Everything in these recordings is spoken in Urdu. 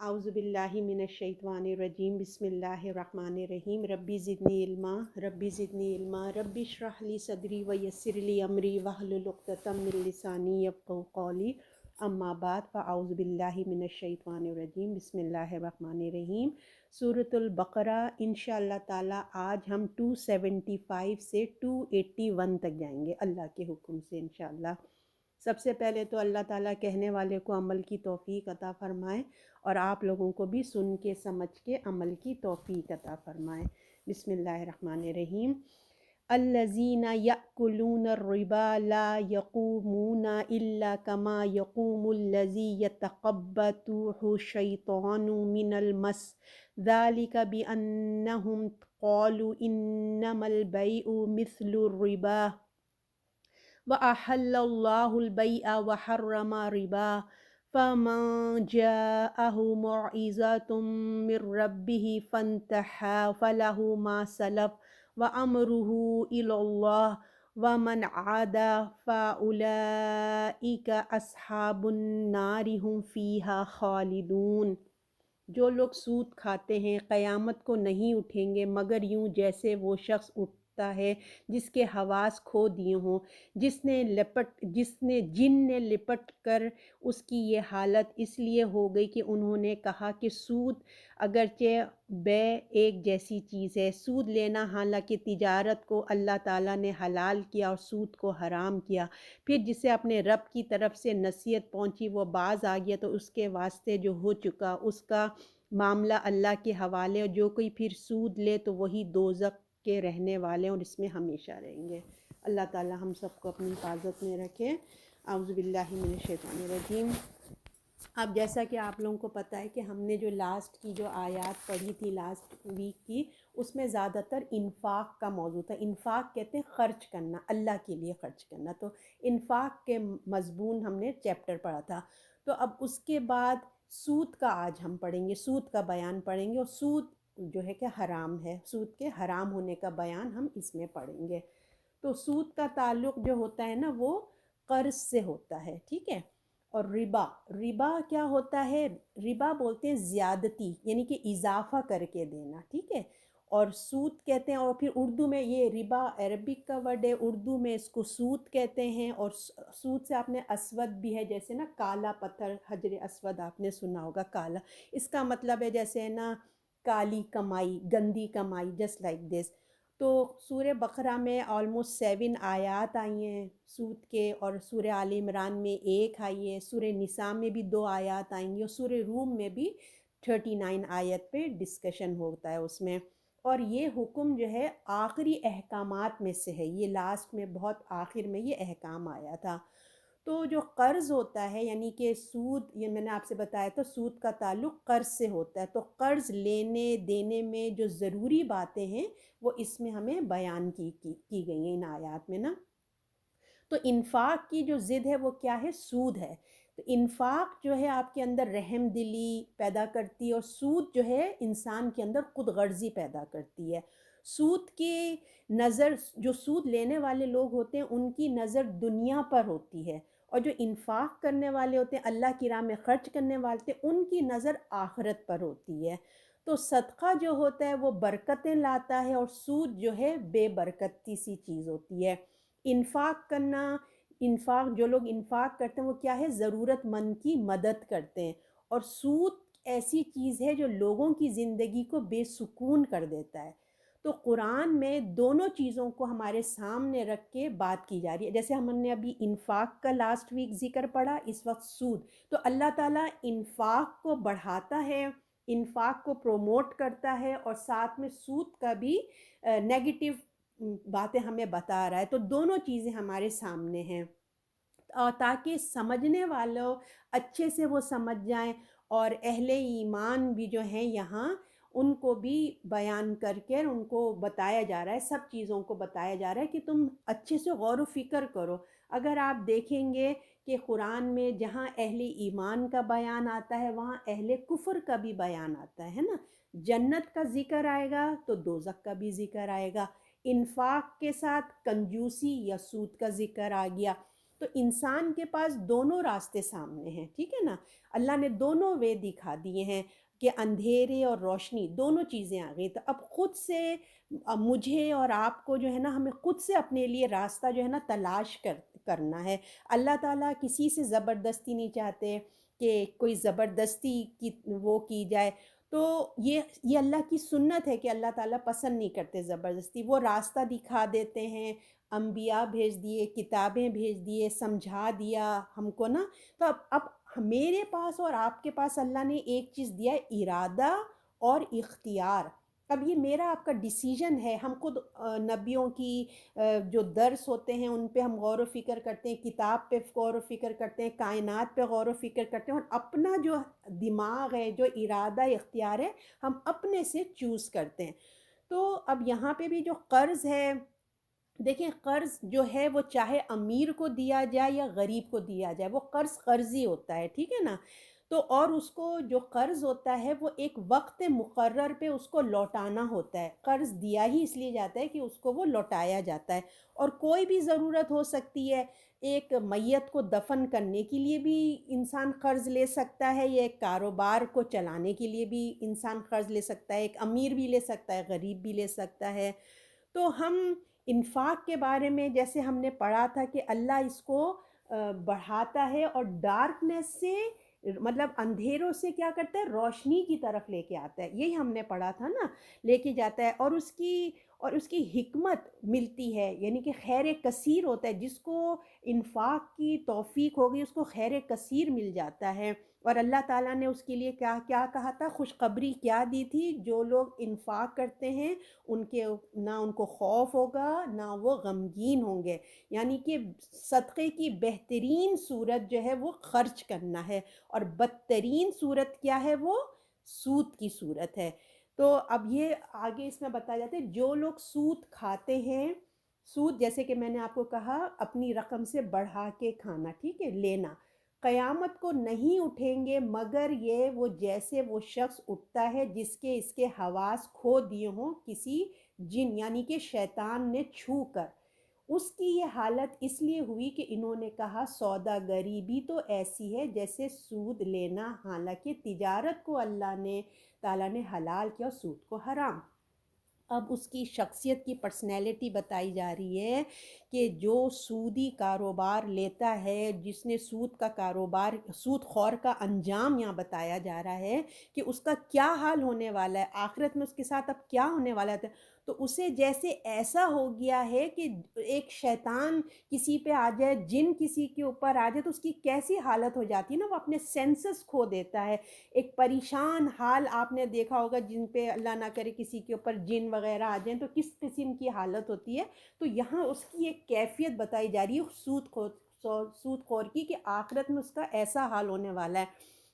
اعوذ باللہ من الشیطان الرجیم بسم اللہ الرحمن الرحیم ربی زدنی علما ربی اشرح لی صدری ویسر لی امری واحلل عقدۃ من لسانی یفقہوا قولی اما بعد فاعوذ باللہ من الشیطان الرجیم بسم اللہ الرحمن الرحیم سورۃ البقرہ انشاءاللہ تعالی آج ہم 275 سے 281 تک جائیں گے اللہ کے حکم سے انشاءاللہ۔ سب سے پہلے تو اللہ تعالیٰ کہنے والے کو عمل کی توفیق عطا فرمائے اور آپ لوگوں کو بھی سن کے سمجھ کے عمل کی توفیق عطا فرمائے۔ بسم اللہ الرحمن الرحیم۔ الذین یأکلون الربا لا یقومون الا کما یقوم الذی یتخبطہ الشیطان من المس ذلک بأنہم قالوا انما البیع مثل الربا وَأَحَلَّ اللَّهُ الْبَيْعَ وَحَرَّمَ الرِّبَا فَمَن جَاءَهُ مَوْعِظَةٌ مِّن رَّبِّهِ فَانتَهَىٰ فَلَهُ مَا سَلَفَ وَأَمْرُهُ إِلَى اللَّهِ وَمَنْ عَادَ فَأُولَٰئِكَ أَصْحَابُ النَّارِ هُمْ فِيهَا خَالِدُونَ۔ جو لوگ سود کھاتے ہیں قیامت کو نہیں اٹھیں گے مگر یوں جیسے وہ شخص اٹھتا ہے جس کے حواس کھو دیے ہوں، جن نے لپٹ کر اس کی یہ حالت اس لیے ہو گئی کہ انہوں نے کہا کہ سود اگرچہ بیع ایک جیسی چیز ہے، سود لینا حالانکہ تجارت کو اللہ تعالیٰ نے حلال کیا اور سود کو حرام کیا۔ پھر جسے اپنے رب کی طرف سے نصیحت پہنچی وہ باز آ گیا تو اس کے واسطے جو ہو چکا اس کا معاملہ اللہ کے حوالے، اور جو کوئی پھر سود لے تو وہی دوزخ کے رہنے والے اور اس میں ہمیشہ رہیں گے۔ اللہ تعالی ہم سب کو اپنی حفاظت میں رکھے۔ اعوذ باللہ من الشیطان الرجیم۔ اب جیسا کہ آپ لوگوں کو پتہ ہے کہ ہم نے جو لاسٹ کی جو آیات پڑھی تھی لاسٹ ویک کی، اس میں زیادہ تر انفاق کا موضوع تھا۔ انفاق کہتے ہیں خرچ کرنا، اللہ کے لیے خرچ کرنا، تو انفاق کے مضمون ہم نے چیپٹر پڑھا تھا۔ تو اب اس کے بعد سود کا آج ہم پڑھیں گے، سود کا بیان پڑھیں گے، اور سود جو ہے کہ حرام ہے، سود کے حرام ہونے کا بیان ہم اس میں پڑھیں گے۔ تو سود کا تعلق جو ہوتا ہے نا وہ قرض سے ہوتا ہے، ٹھیک ہے۔ اور ربا کیا ہوتا ہے؟ ربا بولتے ہیں زیادتی، یعنی کہ اضافہ کر کے دینا، ٹھیک ہے۔ اور سود کہتے ہیں، اور پھر اردو میں یہ ربا عربک کا ورڈ ہے، اردو میں اس کو سود کہتے ہیں۔ اور سود سے آپ نے اسود بھی ہے، جیسے نا کالا پتھر، حجر اسود آپ نے سنا ہوگا، کالا، اس کا مطلب ہے جیسے نا کالی کمائی، گندی کمائی، جسٹ لائک دس۔ تو سورہ بقرہ میں آلموسٹ 7 آیات آئی ہیں سود کے، اور سورہ آل عمران میں 1 آئی ہے، سورہ نساء میں بھی 2 آیات آئیں گی، اور سورہ روم میں بھی 39 آیت پہ ڈسکشن ہوتا ہے اس میں۔ اور یہ حکم جو ہے آخری احکامات میں سے ہے، یہ لاسٹ میں بہت آخر میں یہ احکام آیا تھا۔ تو جو قرض ہوتا ہے یعنی کہ سود، یہ میں نے آپ سے بتایا تھا سود کا تعلق قرض سے ہوتا ہے، تو قرض لینے دینے میں جو ضروری باتیں ہیں وہ اس میں ہمیں بیان کی گئی ہیں ان آیات میں نا۔ تو انفاق کی جو ضد ہے وہ کیا ہے؟ سود ہے۔ تو انفاق جو ہے آپ کے اندر رحم دلی پیدا کرتی ہے، اور سود جو ہے انسان کے اندر خود غرضی پیدا کرتی ہے۔ سود کی نظر، جو سود لینے والے لوگ ہوتے ہیں ان کی نظر دنیا پر ہوتی ہے، اور جو انفاق کرنے والے ہوتے ہیں اللہ کی راہ میں خرچ کرنے والے ہوتے ہیں ان کی نظر آخرت پر ہوتی ہے۔ تو صدقہ جو ہوتا ہے وہ برکتیں لاتا ہے، اور سود جو ہے بے برکتی سی چیز ہوتی ہے۔ انفاق کرنا، انفاق جو لوگ انفاق کرتے ہیں وہ کیا ہے؟ ضرورت مند کی مدد کرتے ہیں۔ اور سود ایسی چیز ہے جو لوگوں کی زندگی کو بے سکون کر دیتا ہے۔ تو قرآن میں دونوں چیزوں کو ہمارے سامنے رکھ کے بات کی جا رہی ہے، جیسے ہم نے ابھی انفاق کا لاسٹ ویک ذکر پڑھا، اس وقت سود۔ تو اللہ تعالیٰ انفاق کو بڑھاتا ہے، انفاق کو پروموٹ کرتا ہے، اور ساتھ میں سود کا بھی نیگیٹو باتیں ہمیں بتا رہا ہے۔ تو دونوں چیزیں ہمارے سامنے ہیں، اور تاکہ سمجھنے والوں اچھے سے وہ سمجھ جائیں، اور اہل ایمان بھی جو ہیں یہاں ان کو بھی بیان کر کے ان کو بتایا جا رہا ہے، سب چیزوں کو بتایا جا رہا ہے کہ تم اچھے سے غور و فکر کرو۔ اگر آپ دیکھیں گے کہ قرآن میں جہاں اہل ایمان کا بیان آتا ہے وہاں اہل کفر کا بھی بیان آتا ہے نا۔ جنت کا ذکر آئے گا تو دوزخ کا بھی ذکر آئے گا، انفاق کے ساتھ کنجوسی یا سود کا ذکر آ گیا۔ تو انسان کے پاس دونوں راستے سامنے ہیں، ٹھیک ہے نا، اللہ نے دونوں وے دکھا دیے ہیں کہ اندھیرے اور روشنی دونوں چیزیں آ گئی، تو اب خود سے مجھے اور آپ کو جو ہے نا ہمیں خود سے اپنے لیے راستہ جو ہے نا تلاش کرنا ہے۔ اللہ تعالیٰ کسی سے زبردستی نہیں چاہتے کہ کوئی زبردستی کی وہ کی جائے، تو یہ اللہ کی سنت ہے کہ اللہ تعالیٰ پسند نہیں کرتے زبردستی، وہ راستہ دکھا دیتے ہیں، انبیاء بھیج دیے، کتابیں بھیج دیے، سمجھا دیا ہم کو نا، تو اب میرے پاس اور آپ کے پاس اللہ نے ایک چیز دیا ہے، ارادہ اور اختیار۔ اب یہ میرا آپ کا ڈیسیجن ہے، ہم خود نبیوں کی جو درس ہوتے ہیں ان پہ ہم غور و فکر کرتے ہیں، کتاب پہ غور و فکر کرتے ہیں، کائنات پہ غور و فکر کرتے ہیں، اور اپنا جو دماغ ہے، جو ارادہ اختیار ہے، ہم اپنے سے چوز کرتے ہیں۔ تو اب یہاں پہ بھی جو قرض ہے، دیکھیں قرض جو ہے وہ چاہے امیر کو دیا جائے یا غریب کو دیا جائے، وہ قرض قرض ہی ہوتا ہے، ٹھیک ہے نا، تو اور اس کو جو قرض ہوتا ہے وہ ایک وقت مقرر پہ اس کو لوٹانا ہوتا ہے، قرض دیا ہی اس لیے جاتا ہے کہ اس کو وہ لوٹایا جاتا ہے، اور کوئی بھی ضرورت ہو سکتی ہے، ایک میت کو دفن کرنے کے لیے بھی انسان قرض لے سکتا ہے، یا ایک کاروبار کو چلانے کے لیے بھی انسان قرض لے سکتا ہے، ایک امیر بھی لے سکتا ہے، غریب بھی لے سکتا ہے۔ تو ہم انفاق کے بارے میں جیسے ہم نے پڑھا تھا کہ اللہ اس کو بڑھاتا ہے اور ڈارکنیس سے، مطلب اندھیروں سے کیا کرتا ہے، روشنی کی طرف لے کے آتا ہے، یہی ہم نے پڑھا تھا نا، لے کے جاتا ہے، اور اس کی حکمت ملتی ہے، یعنی کہ خیر کثیر ہوتا ہے، جس کو انفاق کی توفیق ہوگی اس کو خیر کثیر مل جاتا ہے۔ اور اللہ تعالیٰ نے اس کے لیے کیا کیا کہا تھا، خوشخبری کیا دی تھی، جو لوگ انفاق کرتے ہیں نہ ان کو خوف ہوگا نہ وہ غمگین ہوں گے، یعنی کہ صدقے کی بہترین صورت جو ہے وہ خرچ کرنا ہے، اور بدترین صورت کیا ہے، وہ سود کی صورت ہے۔ تو اب یہ آگے اس میں بتایا جاتا ہے، جو لوگ سود کھاتے ہیں، سود جیسے کہ میں نے آپ کو کہا اپنی رقم سے بڑھا کے کھانا، ٹھیک ہے، لینا، قیامت کو نہیں اٹھیں گے مگر یہ وہ جیسے وہ شخص اٹھتا ہے جس کے اس کے حواس کھو دیے ہوں کسی جن یعنی کہ شیطان نے چھو کر، اس کی یہ حالت اس لیے ہوئی کہ انہوں نے کہا سوداگری بھی تو ایسی ہے جیسے سود لینا، حالانکہ تجارت کو اللہ نے تعالیٰ نے حلال کیا، سود کو حرام۔ اب اس کی شخصیت کی پرسنالٹی بتائی جا رہی ہے کہ جو سودی کاروبار لیتا ہے، جس نے سود کا کاروبار، سود خور کا انجام یہاں بتایا جا رہا ہے کہ اس کا کیا حال ہونے والا ہے، آخرت میں اس کے ساتھ اب کیا ہونے والا ہے، تو اسے جیسے ایسا ہو گیا ہے کہ ایک شیطان کسی پہ آ جائے، جن کسی کے اوپر آ جائے، تو اس کی کیسی حالت ہو جاتی ہے نا، وہ اپنے سینسز کھو دیتا ہے، ایک پریشان حال آپ نے دیکھا ہوگا، جن پہ اللہ نہ کرے کسی کے اوپر جن وغیرہ آ جائیں تو کس قسم کی حالت ہوتی ہے، تو یہاں اس کی ایک کیفیت بتائی جا رہی ہے سود خور کی، کہ آخرت میں اس کا ایسا حال ہونے والا ہے،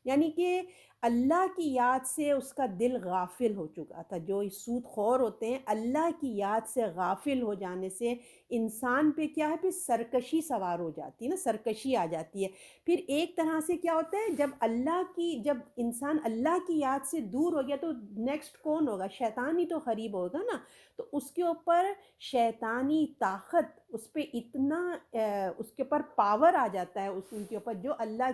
یعنی کہ اللہ کی یاد سے اس کا دل غافل ہو چکا تھا۔ جو سود خور ہوتے ہیں، اللہ کی یاد سے غافل ہو جانے سے انسان پہ کیا ہے، پھر سرکشی سوار ہو جاتی ہے نا، سرکشی آ جاتی ہے، پھر ایک طرح سے کیا ہوتا ہے، جب انسان اللہ کی یاد سے دور ہو گیا تو نیکسٹ کون ہوگا، شیطان ہی تو قریب ہوگا نا، تو اس کے اوپر شیطانی طاقت، اس پہ اتنا اس کے اوپر پاور آ جاتا ہے، ان کے اوپر جو اللہ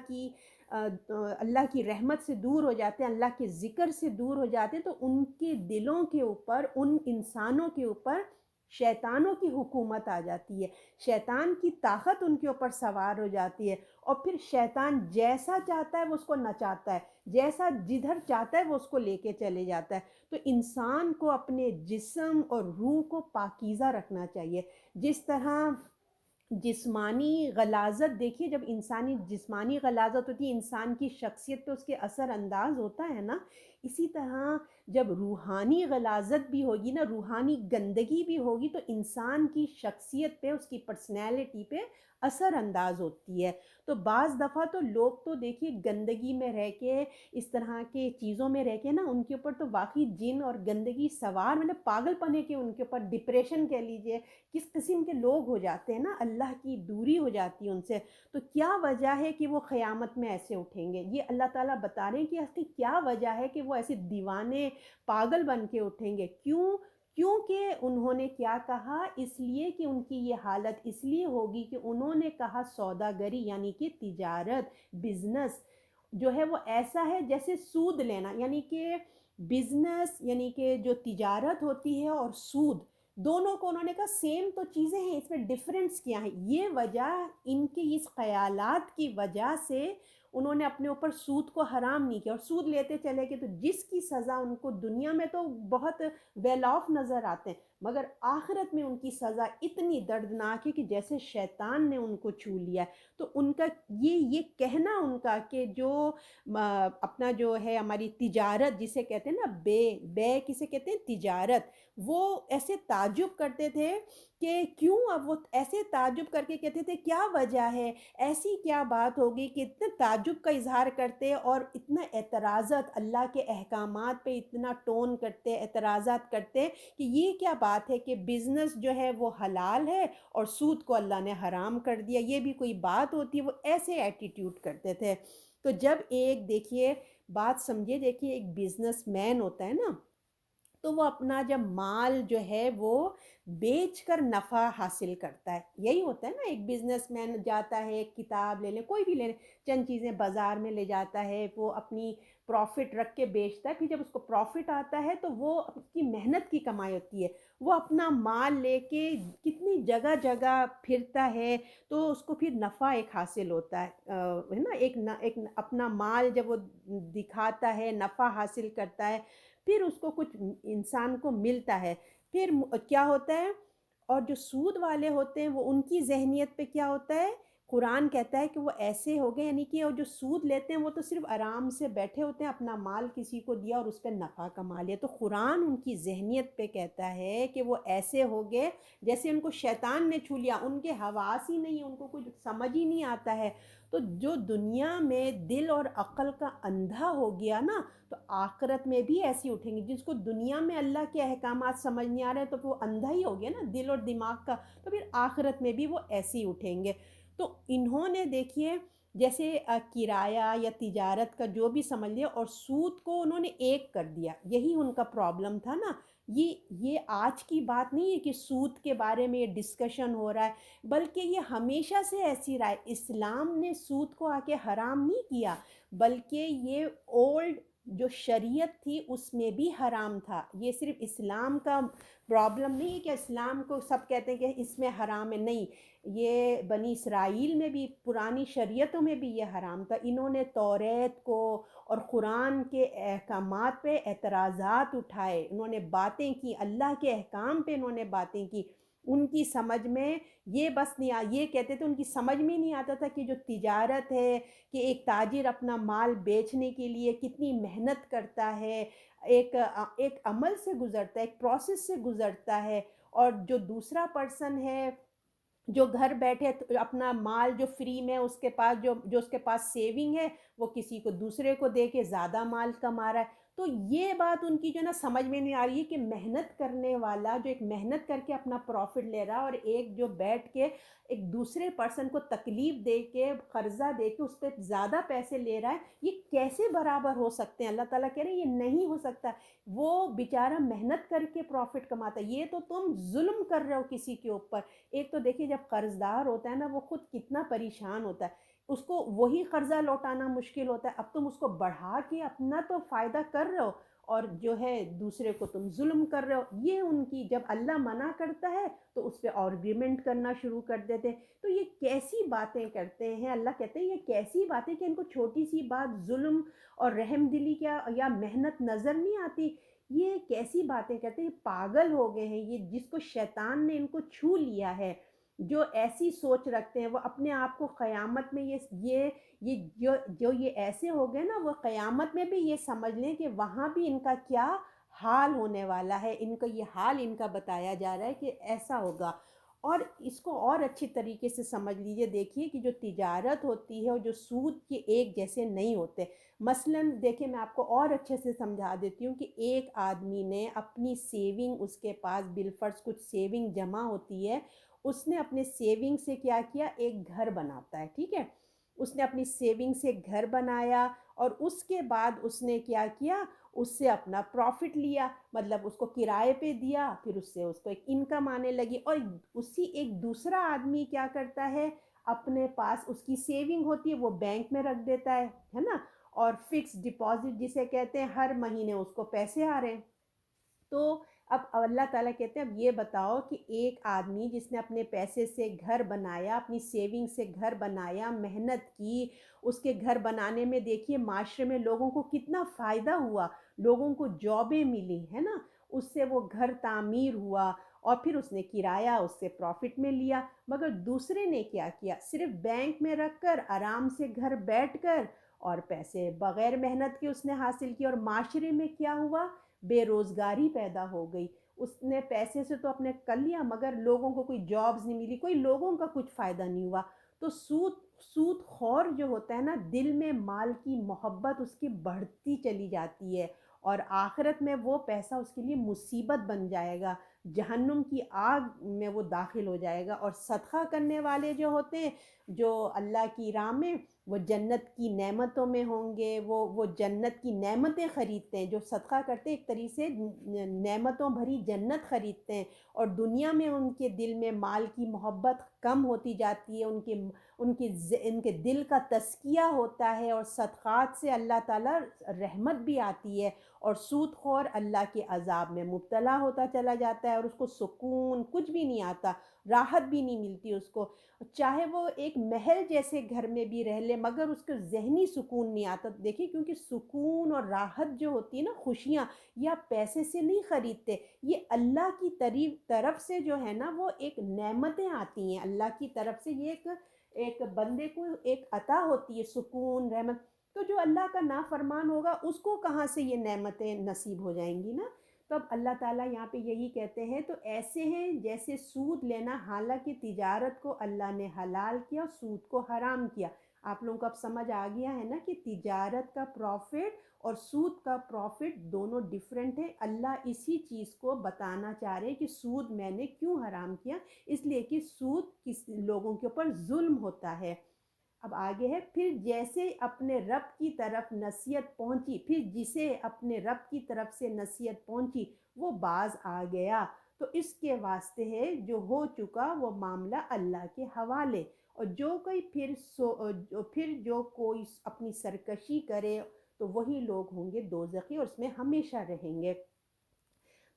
کی رحمت سے دور ہو جاتے ہیں، اللہ کے ذکر سے دور ہو جاتے ہیں، تو ان کے دلوں کے اوپر، ان انسانوں کے اوپر شیطانوں کی حکومت آ جاتی ہے، شیطان کی طاقت ان کے اوپر سوار ہو جاتی ہے، اور پھر شیطان جیسا چاہتا ہے وہ اس کو نچاتا ہے، جیسا جدھر چاہتا ہے وہ اس کو لے کے چلے جاتا ہے۔ تو انسان کو اپنے جسم اور روح کو پاکیزہ رکھنا چاہیے، جس طرح جسمانی غلاظت، دیکھیے جب انسانی جسمانی غلاظت ہوتی ہے، انسان کی شخصیت پہ اس کے اثر انداز ہوتا ہے نا، اسی طرح جب روحانی غلاظت بھی ہوگی نا، روحانی گندگی بھی ہوگی، تو انسان کی شخصیت پہ، اس کی پرسنالٹی پہ اثر انداز ہوتی ہے۔ تو بعض دفعہ تو لوگ تو دیکھیے گندگی میں رہ کے، اس طرح کے چیزوں میں رہ کے نا، ان کے اوپر تو واقعی جن اور گندگی سوار، مطلب پاگل پنے کے ان کے اوپر، ڈپریشن کہہ لیجئے، کس قسم کے لوگ ہو جاتے ہیں نا، اللہ کی دوری ہو جاتی ہے ان سے، تو کیا وجہ ہے کہ وہ قیامت میں ایسے اٹھیں گے، یہ اللہ تعالیٰ بتا رہے ہیں کہ اس کی کیا وجہ ہے کہ وہ ایسے دیوانے پاگل بن کے اٹھیں گے، کیوں؟ کیونکہ انہوں نے کیا کہا، اس لیے کہ ان کی یہ حالت اس لیے ہوگی کہ انہوں نے کہا سوداگری یعنی کہ تجارت، بزنس جو ہے وہ ایسا ہے جیسے سود لینا، یعنی کہ بزنس یعنی کہ جو تجارت ہوتی ہے اور سود، دونوں کو انہوں نے کہا سیم تو چیزیں ہیں، اس میں ڈفرینس کیا ہے؟ یہ وجہ ان کے اس خیالات کی وجہ سے انہوں نے اپنے اوپر سود کو حرام نہیں کیا اور سود لیتے چلے گئے، تو جس کی سزا ان کو دنیا میں تو بہت ویل آف نظر آتے ہیں، مگر آخرت میں ان کی سزا اتنی دردناک ہے کہ جیسے شیطان نے ان کو چھو لیا ہے۔ تو ان کا یہ کہنا ان کا کہ جو اپنا جو ہے ہماری تجارت جسے کہتے ہیں نا، بے کسے کہتے ہیں؟ تجارت، وہ ایسے تعجب کرتے تھے کہ کیوں، اب وہ ایسے تعجب کر کے کہتے تھے کیا وجہ ہے، ایسی کیا بات ہوگی کہ اتنے تعجب کا اظہار کرتے اور اتنا اعتراضات اللہ کے احکامات پہ اتنا ٹون کرتے، اعتراضات کرتے کہ یہ کیا بات ہے کہ بزنس جو ہے وہ حلال ہے اور سود کو اللہ نے حرام کر دیا، یہ بھی کوئی بات ہوتی ہے؟ وہ ایسے ایٹیٹیوڈ کرتے تھے۔ تو جب ایک دیکھیے بات سمجھے، دیکھیے ایک بزنس مین ہوتا ہے نا، تو وہ اپنا جب مال جو ہے وہ بیچ کر نفع حاصل کرتا ہے، یہی ہوتا ہے نا، ایک بزنس مین جاتا ہے، ایک کتاب لے لیں، کوئی بھی لے لیں، چند چیزیں بازار میں لے جاتا ہے، وہ اپنی پروفٹ رکھ کے بیچتا ہے، پھر جب اس کو پروفٹ آتا ہے تو وہ اس کی محنت کی کمائی ہوتی ہے، وہ اپنا مال لے کے کتنی جگہ جگہ پھرتا ہے، تو اس کو پھر نفع ایک حاصل ہوتا ہے نا، ایک اپنا مال جب وہ دکھاتا ہے، نفع حاصل کرتا ہے، پھر اس کو کچھ انسان کو ملتا ہے، پھر کیا ہوتا ہے؟ اور جو سود والے ہوتے ہیں وہ ان کی ذہنیت پہ کیا ہوتا ہے؟ قرآن کہتا ہے کہ وہ ایسے ہو گئے، یعنی کہ وہ جو سود لیتے ہیں وہ تو صرف آرام سے بیٹھے ہوتے ہیں، اپنا مال کسی کو دیا اور اس پہ نفع کما لیا، تو قرآن ان کی ذہنیت پہ کہتا ہے کہ وہ ایسے ہو گئے جیسے ان کو شیطان نے چھو لیا، ان کے حواس ہی نہیں، ان کو کچھ سمجھ ہی نہیں آتا ہے۔ تو جو دنیا میں دل اور عقل کا اندھا ہو گیا نا، تو آخرت میں بھی ایسی اٹھیں گے۔ جس کو دنیا میں اللہ کے احکامات سمجھ نہیں آ رہے تو وہ اندھا ہی ہو گیا نا دل اور دماغ کا، تو پھر آخرت میں بھی وہ ایسے ہی اٹھیں گے۔ تو انہوں نے دیکھیے جیسے کرایہ یا تجارت کا جو بھی سمجھ لیا اور سود کو انہوں نے ایک کر دیا، یہی ان کا پرابلم تھا نا۔ یہ آج کی بات نہیں ہے کہ سود کے بارے میں یہ ڈسکشن ہو رہا ہے، بلکہ یہ ہمیشہ سے ایسی رائے، اسلام نے سود کو آ کے حرام نہیں کیا، بلکہ یہ اولڈ جو شریعت تھی اس میں بھی حرام تھا۔ یہ صرف اسلام کا پرابلم نہیں ہے کہ اسلام کو سب کہتے ہیں کہ اس میں حرام ہے، نہیں، یہ بنی اسرائیل میں بھی، پرانی شریعتوں میں بھی یہ حرام تھا۔ انہوں نے توریت کو اور قرآن کے احکامات پہ اعتراضات اٹھائے، انہوں نے باتیں کی، اللہ کے احکام پہ انہوں نے باتیں کی، ان کی سمجھ میں یہ بس نہیں یہ کہتے تھے، ان کی سمجھ میں نہیں آتا تھا کہ جو تجارت ہے، کہ ایک تاجر اپنا مال بیچنے کے لیے کتنی محنت کرتا ہے، ایک عمل سے گزرتا ہے، ایک پروسیس سے گزرتا ہے، اور جو دوسرا پرسن ہے جو گھر بیٹھے اپنا مال جو فری میں اس کے پاس جو اس کے پاس سیونگ ہے، وہ کسی کو دوسرے کو دے کے زیادہ مال کما رہا ہے۔ تو یہ بات ان کی جو نا سمجھ میں نہیں آ رہی ہے کہ محنت کرنے والا جو ایک محنت کر کے اپنا پروفٹ لے رہا ہے، اور ایک جو بیٹھ کے ایک دوسرے پرسن کو تکلیف دے کے قرضہ دے کے اس پہ زیادہ پیسے لے رہا ہے، یہ کیسے برابر ہو سکتے ہیں؟ اللہ تعالیٰ کہہ رہے ہیں یہ نہیں ہو سکتا، وہ بیچارہ محنت کر کے پروفٹ کماتا ہے، یہ تو تم ظلم کر رہے ہو کسی کے اوپر۔ ایک تو دیکھیے جب قرض دار ہوتا ہے نا وہ خود کتنا پریشان ہوتا ہے، اس کو وہی قرضہ لوٹانا مشکل ہوتا ہے، اب تم اس کو بڑھا کے اپنا تو فائدہ کر رہے ہو اور جو ہے دوسرے کو تم ظلم کر رہے ہو۔ یہ ان کی، جب اللہ منع کرتا ہے تو اس پہ آرگیومنٹ کرنا شروع کر دیتے ہیں۔ تو یہ کیسی باتیں کرتے ہیں؟ اللہ کہتے ہیں یہ کیسی باتیں کہ ان کو چھوٹی سی بات ظلم اور رحم دلی کیا یا محنت نظر نہیں آتی؟ یہ کیسی باتیں کرتے ہیں؟ یہ پاگل ہو گئے ہیں، یہ جس کو شیطان نے ان کو چھو لیا ہے، جو ایسی سوچ رکھتے ہیں وہ اپنے آپ کو قیامت میں یہ ایسے ہو گئے نا، وہ قیامت میں بھی یہ سمجھ لیں کہ وہاں بھی ان کا کیا حال ہونے والا ہے، ان کا یہ حال ان کا بتایا جا رہا ہے کہ ایسا ہوگا۔ اور اس کو اور اچھی طریقے سے سمجھ لیجئے، دیکھیے کہ جو تجارت ہوتی ہے اور جو سود کے ایک جیسے نہیں ہوتے۔ مثلاً دیکھیں میں آپ کو اور اچھے سے سمجھا دیتی ہوں کہ ایک آدمی نے اپنی سیونگ، اس کے پاس بالفرض کچھ سیونگ جمع ہوتی ہے، اس نے اپنے سیونگ سے کیا کیا؟ ایک گھر بناتا ہے، ٹھیک ہے، اس نے اپنی سیونگ سے گھر بنایا اور اس کے بعد اس نے کیا کیا، اس سے اپنا پروفٹ لیا، مطلب اس کو کرائے پہ دیا، پھر اس سے اس کو ایک انکم آنے لگی، اور اسی ایک دوسرا آدمی کیا کرتا ہے، اپنے پاس اس کی سیونگ ہوتی ہے وہ بینک میں رکھ دیتا ہے نا، اور فکس ڈپازٹ جسے کہتے ہیں، ہر مہینے اس کو پیسے آ رہے ہیں۔ تو اب اللہ تعالیٰ کہتے ہیں اب یہ بتاؤ کہ ایک آدمی جس نے اپنے پیسے سے گھر بنایا، اپنی سیونگ سے گھر بنایا، محنت کی، اس کے گھر بنانے میں دیکھیے معاشرے میں لوگوں کو کتنا فائدہ ہوا، لوگوں کو جابیں ملی ہے نا، اس سے وہ گھر تعمیر ہوا، اور پھر اس نے کرایہ اس سے پروفٹ میں لیا۔ مگر دوسرے نے کیا کیا، صرف بینک میں رکھ کر آرام سے گھر بیٹھ کر اور پیسے بغیر محنت کے اس نے حاصل کیا، اور معاشرے میں کیا ہوا، بے روزگاری پیدا ہو گئی۔ اس نے پیسے سے تو اپنے کر لیا، مگر لوگوں کو کوئی جابز نہیں ملی، کوئی لوگوں کا کچھ فائدہ نہیں ہوا۔ تو سود خور جو ہوتا ہے نا، دل میں مال کی محبت اس کی بڑھتی چلی جاتی ہے، اور آخرت میں وہ پیسہ اس کے لیے مصیبت بن جائے گا، جہنم کی آگ میں وہ داخل ہو جائے گا۔ اور صدقہ کرنے والے جو ہوتے ہیں، جو اللہ کی راہ میں، وہ جنت کی نعمتوں میں ہوں گے، وہ جنت کی نعمتیں خریدتے ہیں، جو صدقہ کرتے ہیں ایک طریقے سے نعمتوں بھری جنت خریدتے ہیں، اور دنیا میں ان کے دل میں مال کی محبت کم ہوتی جاتی ہے، ان کے دل کا تزکیہ ہوتا ہے، اور صدقات سے اللہ تعالیٰ رحمت بھی آتی ہے، اور سود خور اللہ کے عذاب میں مبتلا ہوتا چلا جاتا ہے، اور اس کو سکون کچھ بھی نہیں آتا، راحت بھی نہیں ملتی اس کو، چاہے وہ ایک محل جیسے گھر میں بھی رہ لے، مگر اس کو ذہنی سکون نہیں آتا۔ دیکھیں کیونکہ سکون اور راحت جو ہوتی ہے نا، خوشیاں، یہ آپ پیسے سے نہیں خریدتے، یہ اللہ کی طرف سے جو ہے نا، وہ ایک نعمتیں آتی ہیں اللہ کی طرف سے، یہ ایک بندے کو ایک عطا ہوتی ہے، سکون، رحمت۔ تو جو اللہ کا نافرمان ہوگا اس کو کہاں سے یہ نعمتیں نصیب ہو جائیں گی نا؟ تو اب اللہ تعالیٰ یہاں پہ یہی کہتے ہیں، تو ایسے ہیں جیسے سود لینا، حالانکہ تجارت کو اللہ نے حلال کیا، سود کو حرام کیا۔ آپ لوگوں کو اب سمجھ آ گیا ہے نا کہ تجارت کا پروفٹ اور سود کا پروفٹ دونوں ڈیفرنٹ ہیں۔ اللہ اسی چیز کو بتانا چاہ رہے ہیں کہ سود میں نے کیوں حرام کیا، اس لیے کہ سود کس لوگوں کے اوپر ظلم ہوتا ہے۔ اب آگے ہے، پھر جیسے اپنے رب کی طرف نصیحت پہنچی، پھر جسے اپنے رب کی طرف سے نصیحت پہنچی وہ باز آ گیا، تو اس کے واسطے ہے جو ہو چکا وہ معاملہ اللہ کے حوالے، اور پھر جو کوئی اپنی سرکشی کرے تو وہی لوگ ہوں گے دوزخی، اور اس میں ہمیشہ رہیں گے۔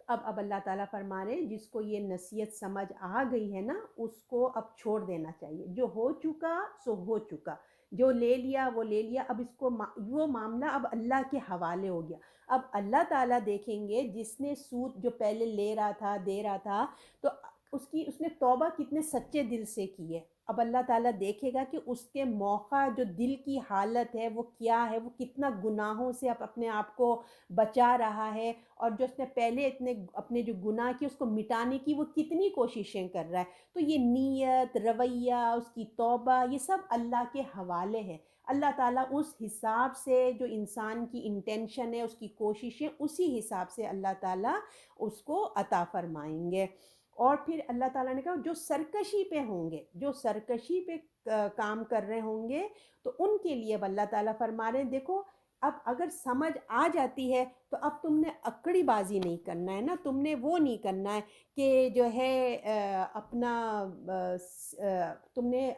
اب اللہ تعالیٰ فرما رہے ہیں جس کو یہ نصیحت سمجھ آ گئی ہے نا، اس کو اب چھوڑ دینا چاہیے، جو ہو چکا سو ہو چکا، جو لے لیا وہ لے لیا، اب اس کو وہ معاملہ اب اللہ کے حوالے ہو گیا۔ اب اللہ تعالیٰ دیکھیں گے جس نے سود جو پہلے لے رہا تھا، دے رہا تھا، تو اس نے توبہ کتنے سچے دل سے کی ہے، اب اللہ تعالیٰ دیکھے گا کہ اس کے موقع جو دل کی حالت ہے وہ کیا ہے، وہ کتنا گناہوں سے اب اپنے آپ کو بچا رہا ہے، اور جو اس نے پہلے اتنے اپنے جو گناہ کی اس کو مٹانے کی وہ کتنی کوششیں کر رہا ہے۔ تو یہ نیت، رویہ، اس کی توبہ، یہ سب اللہ کے حوالے ہے۔ اللہ تعالیٰ اس حساب سے جو انسان کی انٹینشن ہے، اس کی کوششیں، اسی حساب سے اللہ تعالیٰ اس کو عطا فرمائیں گے۔ اور پھر اللہ تعالیٰ نے کہا جو سرکشی پہ ہوں گے، جو سرکشی پہ کام کر رہے ہوں گے، تو ان کے لیے اب اللہ تعالیٰ فرما رہے ہیں دیکھو، اب اگر سمجھ آ جاتی ہے تو اب تم نے اکڑی بازی نہیں کرنا ہے نا، تم نے وہ نہیں کرنا ہے کہ جو ہے اپنا تم نے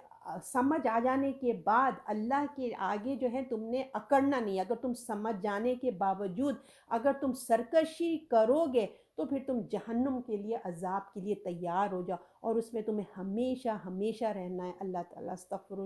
سمجھ آ جانے کے بعد اللہ کے آگے جو ہے تم نے اکڑنا نہیں، اگر تم سمجھ جانے کے باوجود اگر تم سرکشی کرو گے تو پھر تم جہنم کے لیے، عذاب کے لیے تیار ہو جاؤ، اور اس میں تمہیں ہمیشہ ہمیشہ رہنا ہے۔ اللہ تعالیٰ، استغفر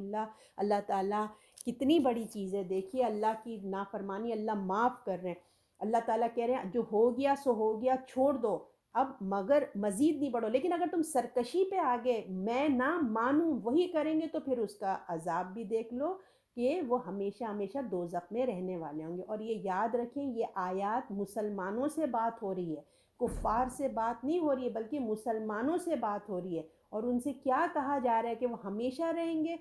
اللہ تعالیٰ کتنی بڑی چیز ہے، دیکھیے اللہ کی نافرمانی اللہ معاف کر رہے ہیں۔ اللہ تعالیٰ کہہ رہے ہیں جو ہو گیا سو ہو گیا، چھوڑ دو اب، مگر مزید نہیں بڑھو، لیکن اگر تم سرکشی پہ آگے میں نہ مانوں وہی کریں گے تو پھر اس کا عذاب بھی دیکھ لو کہ وہ ہمیشہ ہمیشہ دوزخ میں رہنے والے ہوں گے۔ اور یہ یاد رکھیں، یہ آیات مسلمانوں سے بات ہو رہی ہے، کفار سے بات نہیں ہو رہی ہے، بلکہ مسلمانوں سے بات ہو رہی ہے، اور ان سے کیا کہا جا رہا ہے کہ وہ ہمیشہ رہیں گے۔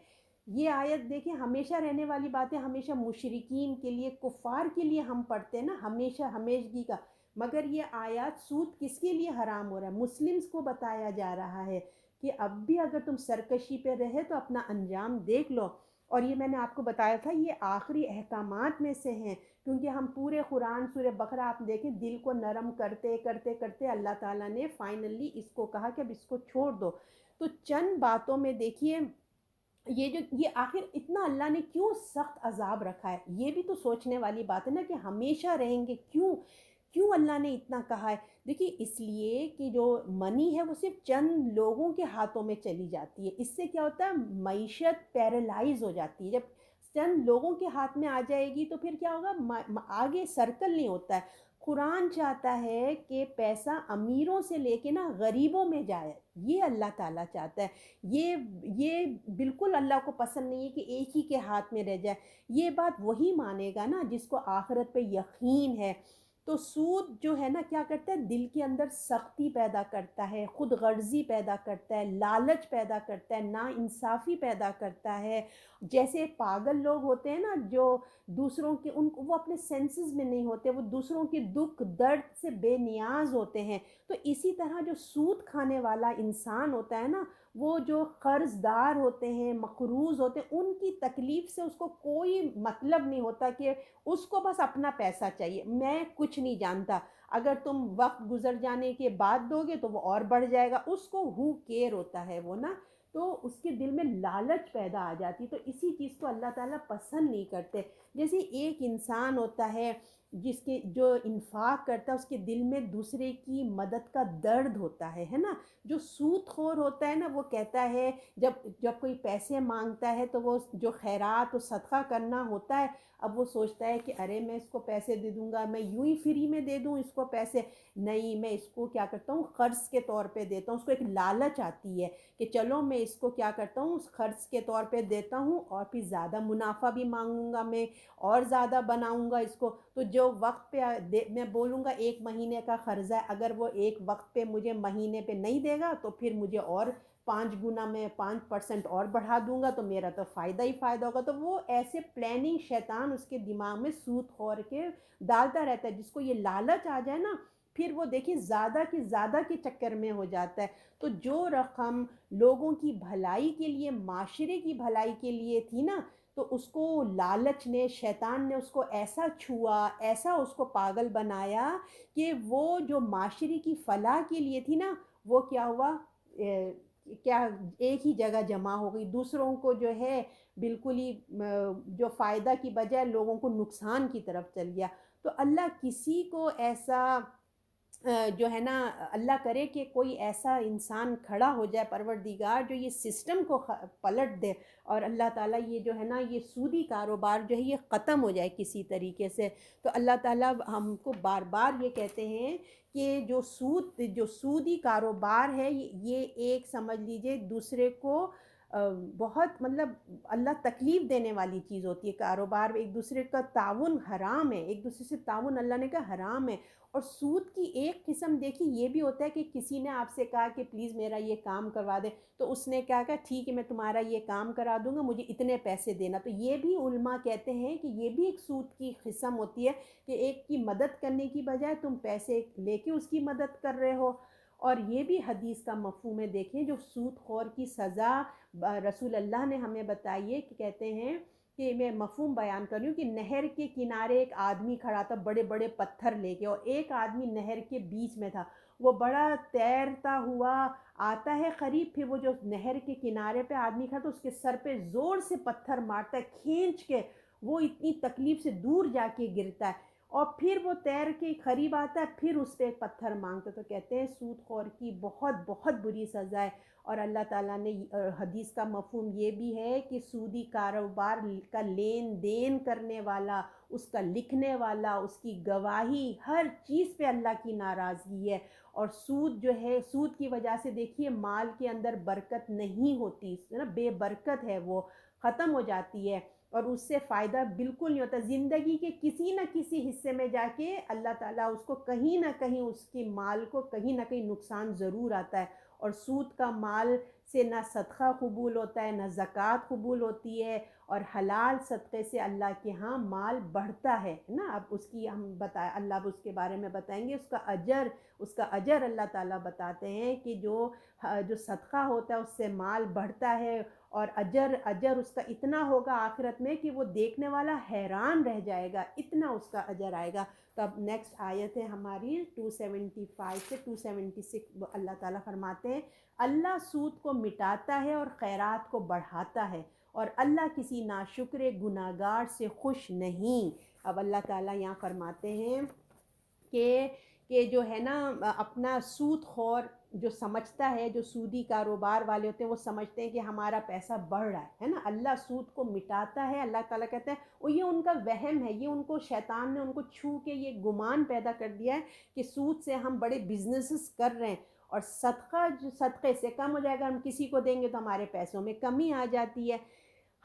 یہ آیت دیکھیں، ہمیشہ رہنے والی باتیں ہمیشہ مشرکین کے لیے، کفار کے لیے ہم پڑھتے ہیں نا، ہمیشہ ہمیشگی کا، مگر یہ آیات سود کس کے لیے حرام ہو رہا ہے، مسلمز کو بتایا جا رہا ہے کہ اب بھی اگر تم سرکشی پہ رہے تو اپنا انجام دیکھ لو۔ اور یہ میں نے آپ کو بتایا تھا یہ آخری احکامات میں سے ہیں، کیونکہ ہم پورے قرآن سورہ بقرہ آپ دیکھیں دل کو نرم کرتے کرتے کرتے اللہ تعالیٰ نے فائنلی اس کو کہا کہ اب اس کو چھوڑ دو۔ تو چند باتوں میں دیکھیے یہ آخر اتنا اللہ نے کیوں سخت عذاب رکھا ہے، یہ بھی تو سوچنے والی بات ہے نا کہ ہمیشہ رہیں گے کیوں، کیوں اللہ نے اتنا کہا ہے؟ دیکھیے اس لیے کہ جو منی ہے وہ صرف چند لوگوں کے ہاتھوں میں چلی جاتی ہے، اس سے کیا ہوتا ہے معیشت پیرالائز ہو جاتی ہے، جب چند لوگوں کے ہاتھ میں آ جائے گی تو پھر کیا ہوگا، آگے سرکل نہیں ہوتا ہے۔ قرآن چاہتا ہے کہ پیسہ امیروں سے لے کے نا غریبوں میں جائے، یہ اللہ تعالیٰ چاہتا ہے۔ یہ بالکل اللہ کو پسند نہیں ہے کہ ایک ہی کے ہاتھ میں رہ جائے۔ یہ بات وہی مانے گا نا جس کو آخرت پہ یقین ہے۔ تو سود جو ہے نا کیا کرتا ہے دل کے اندر سختی پیدا کرتا ہے، خود غرضی پیدا کرتا ہے، لالچ پیدا کرتا ہے، نا انصافی پیدا کرتا ہے۔ جیسے پاگل لوگ ہوتے ہیں نا جو دوسروں کے وہ اپنے سینسز میں نہیں ہوتے، وہ دوسروں کے دکھ درد سے بے نیاز ہوتے ہیں۔ تو اسی طرح جو سود کھانے والا انسان ہوتا ہے نا، وہ جو قرض دار ہوتے ہیں، مقروض ہوتے ہیں، ان کی تکلیف سے اس کو کوئی مطلب نہیں ہوتا کہ اس کو بس اپنا پیسہ چاہیے، میں کچھ نہیں جانتا، اگر تم وقت گزر جانے کے بعد دو گے تو وہ اور بڑھ جائے گا، اس کو ہو کیئر ہوتا ہے وہ نا، تو اس کے دل میں لالچ پیدا آ جاتی، تو اسی چیز کو اللہ تعالیٰ پسند نہیں کرتے۔ جیسے ایک انسان ہوتا ہے جس کے جو انفاق کرتا ہے اس کے دل میں دوسرے کی مدد کا درد ہوتا ہے نا۔ جو سود خور ہوتا ہے نا وہ کہتا ہے جب کوئی پیسے مانگتا ہے تو وہ جو خیرات و صدقہ کرنا ہوتا ہے، اب وہ سوچتا ہے کہ ارے میں اس کو پیسے دے دوں گا، میں یوں ہی فری میں دے دوں اس کو پیسے، نہیں میں اس کو کیا کرتا ہوں قرض کے طور پہ دیتا ہوں، اس کو ایک لالچ آتی ہے کہ چلو میں اس کو کیا کرتا ہوں قرض کے طور پہ دیتا ہوں اور پھر زیادہ منافع بھی مانگوں گا میں اور زیادہ بناؤں گا اس کو، تو جو وقت پہ میں بولوں گا 1 مہینے کا قرضہ ہے، اگر وہ ایک وقت پہ مجھے مہینے پہ نہیں دے گا تو پھر مجھے اور 5 گنا میں 5% اور بڑھا دوں گا تو میرا تو فائدہ ہی فائدہ ہوگا۔ تو وہ ایسے پلاننگ شیطان اس کے دماغ میں سود خور کے ڈالتا رہتا ہے، جس کو یہ لالچ آ جائے نا پھر وہ دیکھیں زیادہ کی زیادہ کے چکر میں ہو جاتا ہے۔ تو جو رقم لوگوں کی بھلائی کے لیے، معاشرے کی بھلائی کے لیے تھی نا، تو اس کو لالچ نے، شیطان نے اس کو ایسا چھوا، ایسا اس کو پاگل بنایا کہ وہ جو معاشرے کی فلاح کے لیے تھی نا وہ کیا ہوا، کیا ایک ہی جگہ جمع ہو گئی، دوسروں کو جو ہے بالکل ہی جو فائدہ کی بجائے لوگوں کو نقصان کی طرف چل گیا۔ تو اللہ کسی کو ایسا جو ہے نا، اللہ کرے کہ کوئی ایسا انسان کھڑا ہو جائے پروردگار جو یہ سسٹم کو پلٹ دے، اور اللہ تعالیٰ یہ جو ہے نا یہ سودی کاروبار جو ہے یہ ختم ہو جائے کسی طریقے سے۔ تو اللہ تعالیٰ ہم کو بار بار یہ کہتے ہیں کہ جو سودی کاروبار ہے یہ ایک سمجھ لیجئے دوسرے کو بہت مطلب اللہ تکلیف دینے والی چیز ہوتی ہے۔ کاروبار ایک دوسرے کا تعاون حرام ہے، ایک دوسرے سے تعاون اللہ نے کہا حرام ہے۔ اور سود کی ایک قسم دیکھی یہ بھی ہوتا ہے کہ کسی نے آپ سے کہا کہ پلیز میرا یہ کام کروا دے، تو اس نے کیا کہا ٹھیک ہے میں تمہارا یہ کام کرا دوں گا، مجھے اتنے پیسے دینا۔ تو یہ بھی علماء کہتے ہیں کہ یہ بھی ایک سود کی قسم ہوتی ہے کہ ایک کی مدد کرنے کی بجائے تم پیسے لے کے اس کی مدد کر رہے ہو۔ اور یہ بھی حدیث کا مفہوم ہے، دیکھیں جو سود خور کی سزا رسول اللہ نے ہمیں بتائی ہے کہ کہتے ہیں کہ میں مفہوم بیان کر رہی ہوں کہ نہر کے کنارے ایک آدمی کھڑا تھا بڑے بڑے پتھر لے کے، اور ایک آدمی نہر کے بیچ میں تھا، وہ بڑا تیرتا ہوا آتا ہے قریب، پھر وہ جو نہر کے کنارے پہ آدمی کھڑا تو اس کے سر پہ زور سے پتھر مارتا ہے کھینچ کے، وہ اتنی تکلیف سے دور جا کے گرتا ہے، اور پھر وہ تیر کے قریب آتا ہے پھر اس پہ ایک پتھر مانگتا ہے۔ تو کہتے ہیں سود خور کی بہت بہت بری سزا ہے۔ اور اللہ تعالیٰ نے حدیث کا مفہوم یہ بھی ہے کہ سودی کاروبار کا لین دین کرنے والا، اس کا لکھنے والا، اس کی گواہی، ہر چیز پہ اللہ کی ناراضگی ہے۔ اور سود جو ہے، سود کی وجہ سے دیکھیے مال کے اندر برکت نہیں ہوتی نا، بے برکت ہے، وہ ختم ہو جاتی ہے، اور اس سے فائدہ بالکل نہیں ہوتا۔ زندگی کے کسی نہ کسی حصے میں جا کے اللہ تعالیٰ اس کو کہیں نہ کہیں اس کی مال کو کہیں نہ کہیں نقصان ضرور آتا ہے۔ اور سود کا مال سے نہ صدقہ قبول ہوتا ہے، نہ زکوٰۃ قبول ہوتی ہے، اور حلال صدقے سے اللہ کے ہاں مال بڑھتا ہے نا۔ اب اس کی ہم اللہ اب اس کے بارے میں بتائیں گے، اس کا اجر اللہ تعالیٰ بتاتے ہیں کہ جو صدقہ ہوتا ہے اس سے مال بڑھتا ہے، اور اجر اجر اس کا اتنا ہوگا آخرت میں کہ وہ دیکھنے والا حیران رہ جائے گا، اتنا اس کا اجر آئے گا۔ تو اب نیکسٹ آیت ہے ہماری 275 سے 276، اللہ تعالیٰ فرماتے ہیں اللہ سود کو مٹاتا ہے اور خیرات کو بڑھاتا ہے، اور اللہ کسی ناشکر گناہگار سے خوش نہیں۔ اب اللہ تعالیٰ یہاں فرماتے ہیں کہ جو ہے نا اپنا سود خور جو سمجھتا ہے، جو سودی کاروبار والے ہوتے ہیں وہ سمجھتے ہیں کہ ہمارا پیسہ بڑھ رہا ہے نا، اللہ سود کو مٹاتا ہے۔ اللہ تعالیٰ کہتے ہیں وہ یہ ان کا وہم ہے، یہ ان کو شیطان نے ان کو چھو کے یہ گمان پیدا کر دیا ہے کہ سود سے ہم بڑے بزنسز کر رہے ہیں، اور صدقہ جو صدقے سے کم ہو جائے گا، ہم کسی کو دیں گے تو ہمارے پیسوں میں کمی آ جاتی ہے۔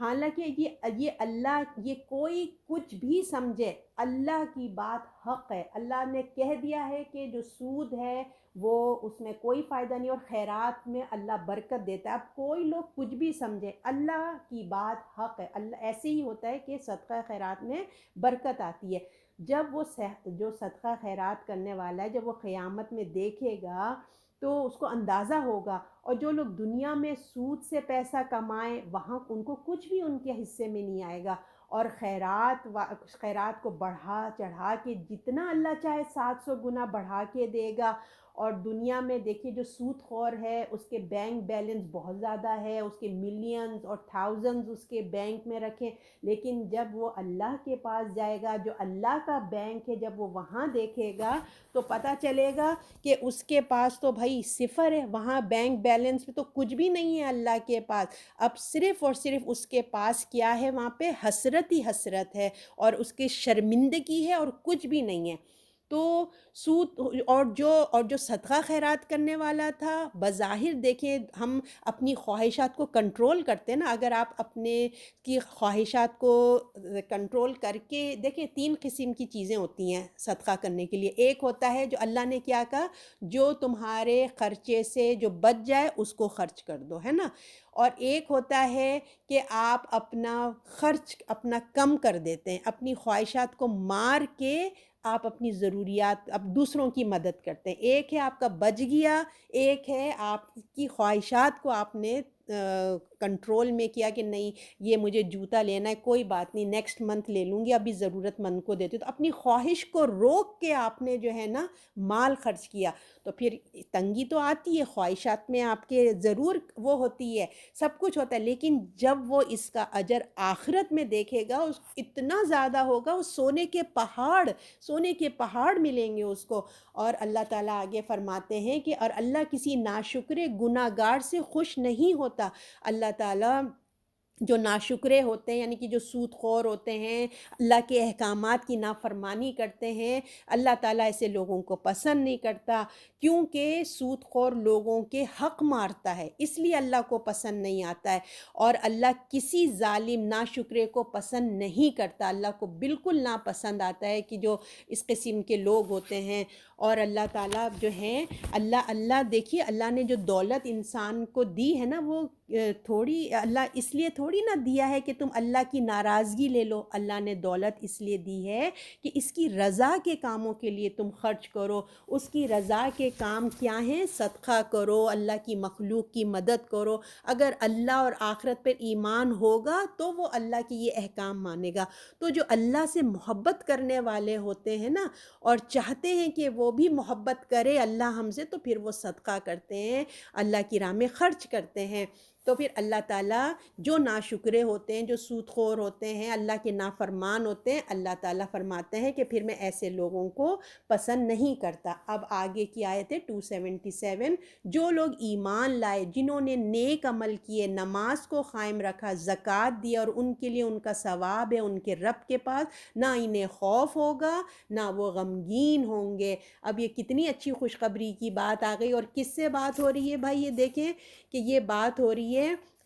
حالانکہ یہ اللہ، یہ کوئی کچھ بھی سمجھے، اللہ کی بات حق ہے۔ اللہ نے کہہ دیا ہے کہ جو سود ہے وہ اس میں کوئی فائدہ نہیں، اور خیرات میں اللہ برکت دیتا ہے۔ اب کوئی لوگ کچھ بھی سمجھے، اللہ کی بات حق ہے۔ اللہ ایسے ہی ہوتا ہے کہ صدقہ خیرات میں برکت آتی ہے۔ جب وہ جو صدقہ خیرات کرنے والا ہے جب وہ قیامت میں دیکھے گا تو اس کو اندازہ ہوگا، اور جو لوگ دنیا میں سود سے پیسہ کمائیں وہاں ان کو کچھ بھی ان کے حصے میں نہیں آئے گا، اور خیرات کو بڑھا چڑھا کے جتنا اللہ چاہے 700 گنا بڑھا کے دے گا۔ اور دنیا میں دیکھیے جو سود خور ہے اس کے بینک بیلنس بہت زیادہ ہے، اس کے ملینز اور تھاؤزنز اس کے بینک میں رکھیں، لیکن جب وہ اللہ کے پاس جائے گا جو اللہ کا بینک ہے، جب وہ وہاں دیکھے گا تو پتہ چلے گا کہ اس کے پاس تو بھائی صفر ہے، وہاں بینک بیلنس میں تو کچھ بھی نہیں ہے اللہ کے پاس۔ اب صرف اور صرف اس کے پاس کیا ہے، وہاں پہ حسرت ہی حسرت ہے، اور اس کی شرمندگی ہے، اور کچھ بھی نہیں ہے۔ تو سود اور جو صدقہ خیرات کرنے والا تھا، بظاہر دیکھیں ہم اپنی خواہشات کو کنٹرول کرتے ہیں نا، اگر آپ اپنے کی خواہشات کو کنٹرول کر کے دیکھیں، 3 قسم کی چیزیں ہوتی ہیں صدقہ کرنے کے لیے۔ ایک ہوتا ہے جو اللہ نے کیا کہا، جو تمہارے خرچے سے جو بچ جائے اس کو خرچ کر دو، ہے نا۔ اور ایک ہوتا ہے کہ آپ اپنا خرچ اپنا کم کر دیتے ہیں، اپنی خواہشات کو مار کے آپ اپنی ضروریات اب دوسروں کی مدد کرتے ہیں۔ ایک ہے آپ کا بچ گیا، ایک ہے آپ کی خواہشات کو آپ نے کنٹرول میں کیا کہ نہیں یہ مجھے جوتا لینا ہے، کوئی بات نہیں نیکسٹ منتھ لے لوں گی، ابھی ضرورت مند کو دیتی ہوں، تو اپنی خواہش کو روک کے آپ نے جو ہے نا مال خرچ کیا، تو پھر تنگی تو آتی ہے، خواہشات میں آپ کے ضرور وہ ہوتی ہے، سب کچھ ہوتا ہے، لیکن جب وہ اس کا اجر آخرت میں دیکھے گا اس اتنا زیادہ ہوگا، اس سونے کے پہاڑ ملیں گے اس کو۔ اور اللہ تعالیٰ آگے فرماتے ہیں کہ اور اللہ کسی ناشکر گناہگار سے خوش نہیں ہوتا۔ اللہ تعالیٰ جو ناشکرے ہوتے ہیں، یعنی کہ جو سود خور ہوتے ہیں، اللہ کے احکامات کی نافرمانی کرتے ہیں، اللہ تعالیٰ ایسے لوگوں کو پسند نہیں کرتا، کیونکہ سود خور لوگوں کے حق مارتا ہے، اس لیے اللہ کو پسند نہیں آتا ہے۔ اور اللہ کسی ظالم ناشکرے کو پسند نہیں کرتا، اللہ کو بالکل ناپسند آتا ہے کہ جو اس قسم کے لوگ ہوتے ہیں۔ اور اللہ تعالیٰ جو ہیں اللہ دیکھیے، اللہ نے جو دولت انسان کو دی ہے نا، وہ تھوڑی اللہ اس لیے تھوڑی نہ دیا ہے کہ تم اللہ کی ناراضگی لے لو، اللہ نے دولت اس لیے دی ہے کہ اس کی رضا کے کاموں کے لیے تم خرچ کرو۔ اس کی رضا کے کام کیا ہیں؟ صدقہ کرو، اللہ کی مخلوق کی مدد کرو۔ اگر اللہ اور آخرت پر ایمان ہوگا تو وہ اللہ کی یہ احکام مانے گا۔ تو جو اللہ سے محبت کرنے والے ہوتے ہیں نا، اور چاہتے ہیں کہ وہ بھی محبت کرے اللہ ہم سے، تو پھر وہ صدقہ کرتے ہیں، اللہ کی راہ میں خرچ کرتے ہیں۔ تو پھر اللہ تعالیٰ جو ناشکرے ہوتے ہیں، جو سود خور ہوتے ہیں، اللہ کے نافرمان ہوتے ہیں، اللہ تعالیٰ فرماتے ہیں کہ پھر میں ایسے لوگوں کو پسند نہیں کرتا۔ اب آگے کی آیت ہے 277، جو لوگ ایمان لائے، جنہوں نے نیک عمل کیے، نماز کو قائم رکھا، زکوٰۃ دی، اور ان کے لیے ان کا ثواب ہے ان کے رب کے پاس، نہ انہیں خوف ہوگا نہ وہ غمگین ہوں گے۔ اب یہ کتنی اچھی خوشخبری کی بات آ گئی، اور کس سے بات ہو رہی ہے بھائی؟ یہ دیکھیں کہ یہ بات ہو رہی ہے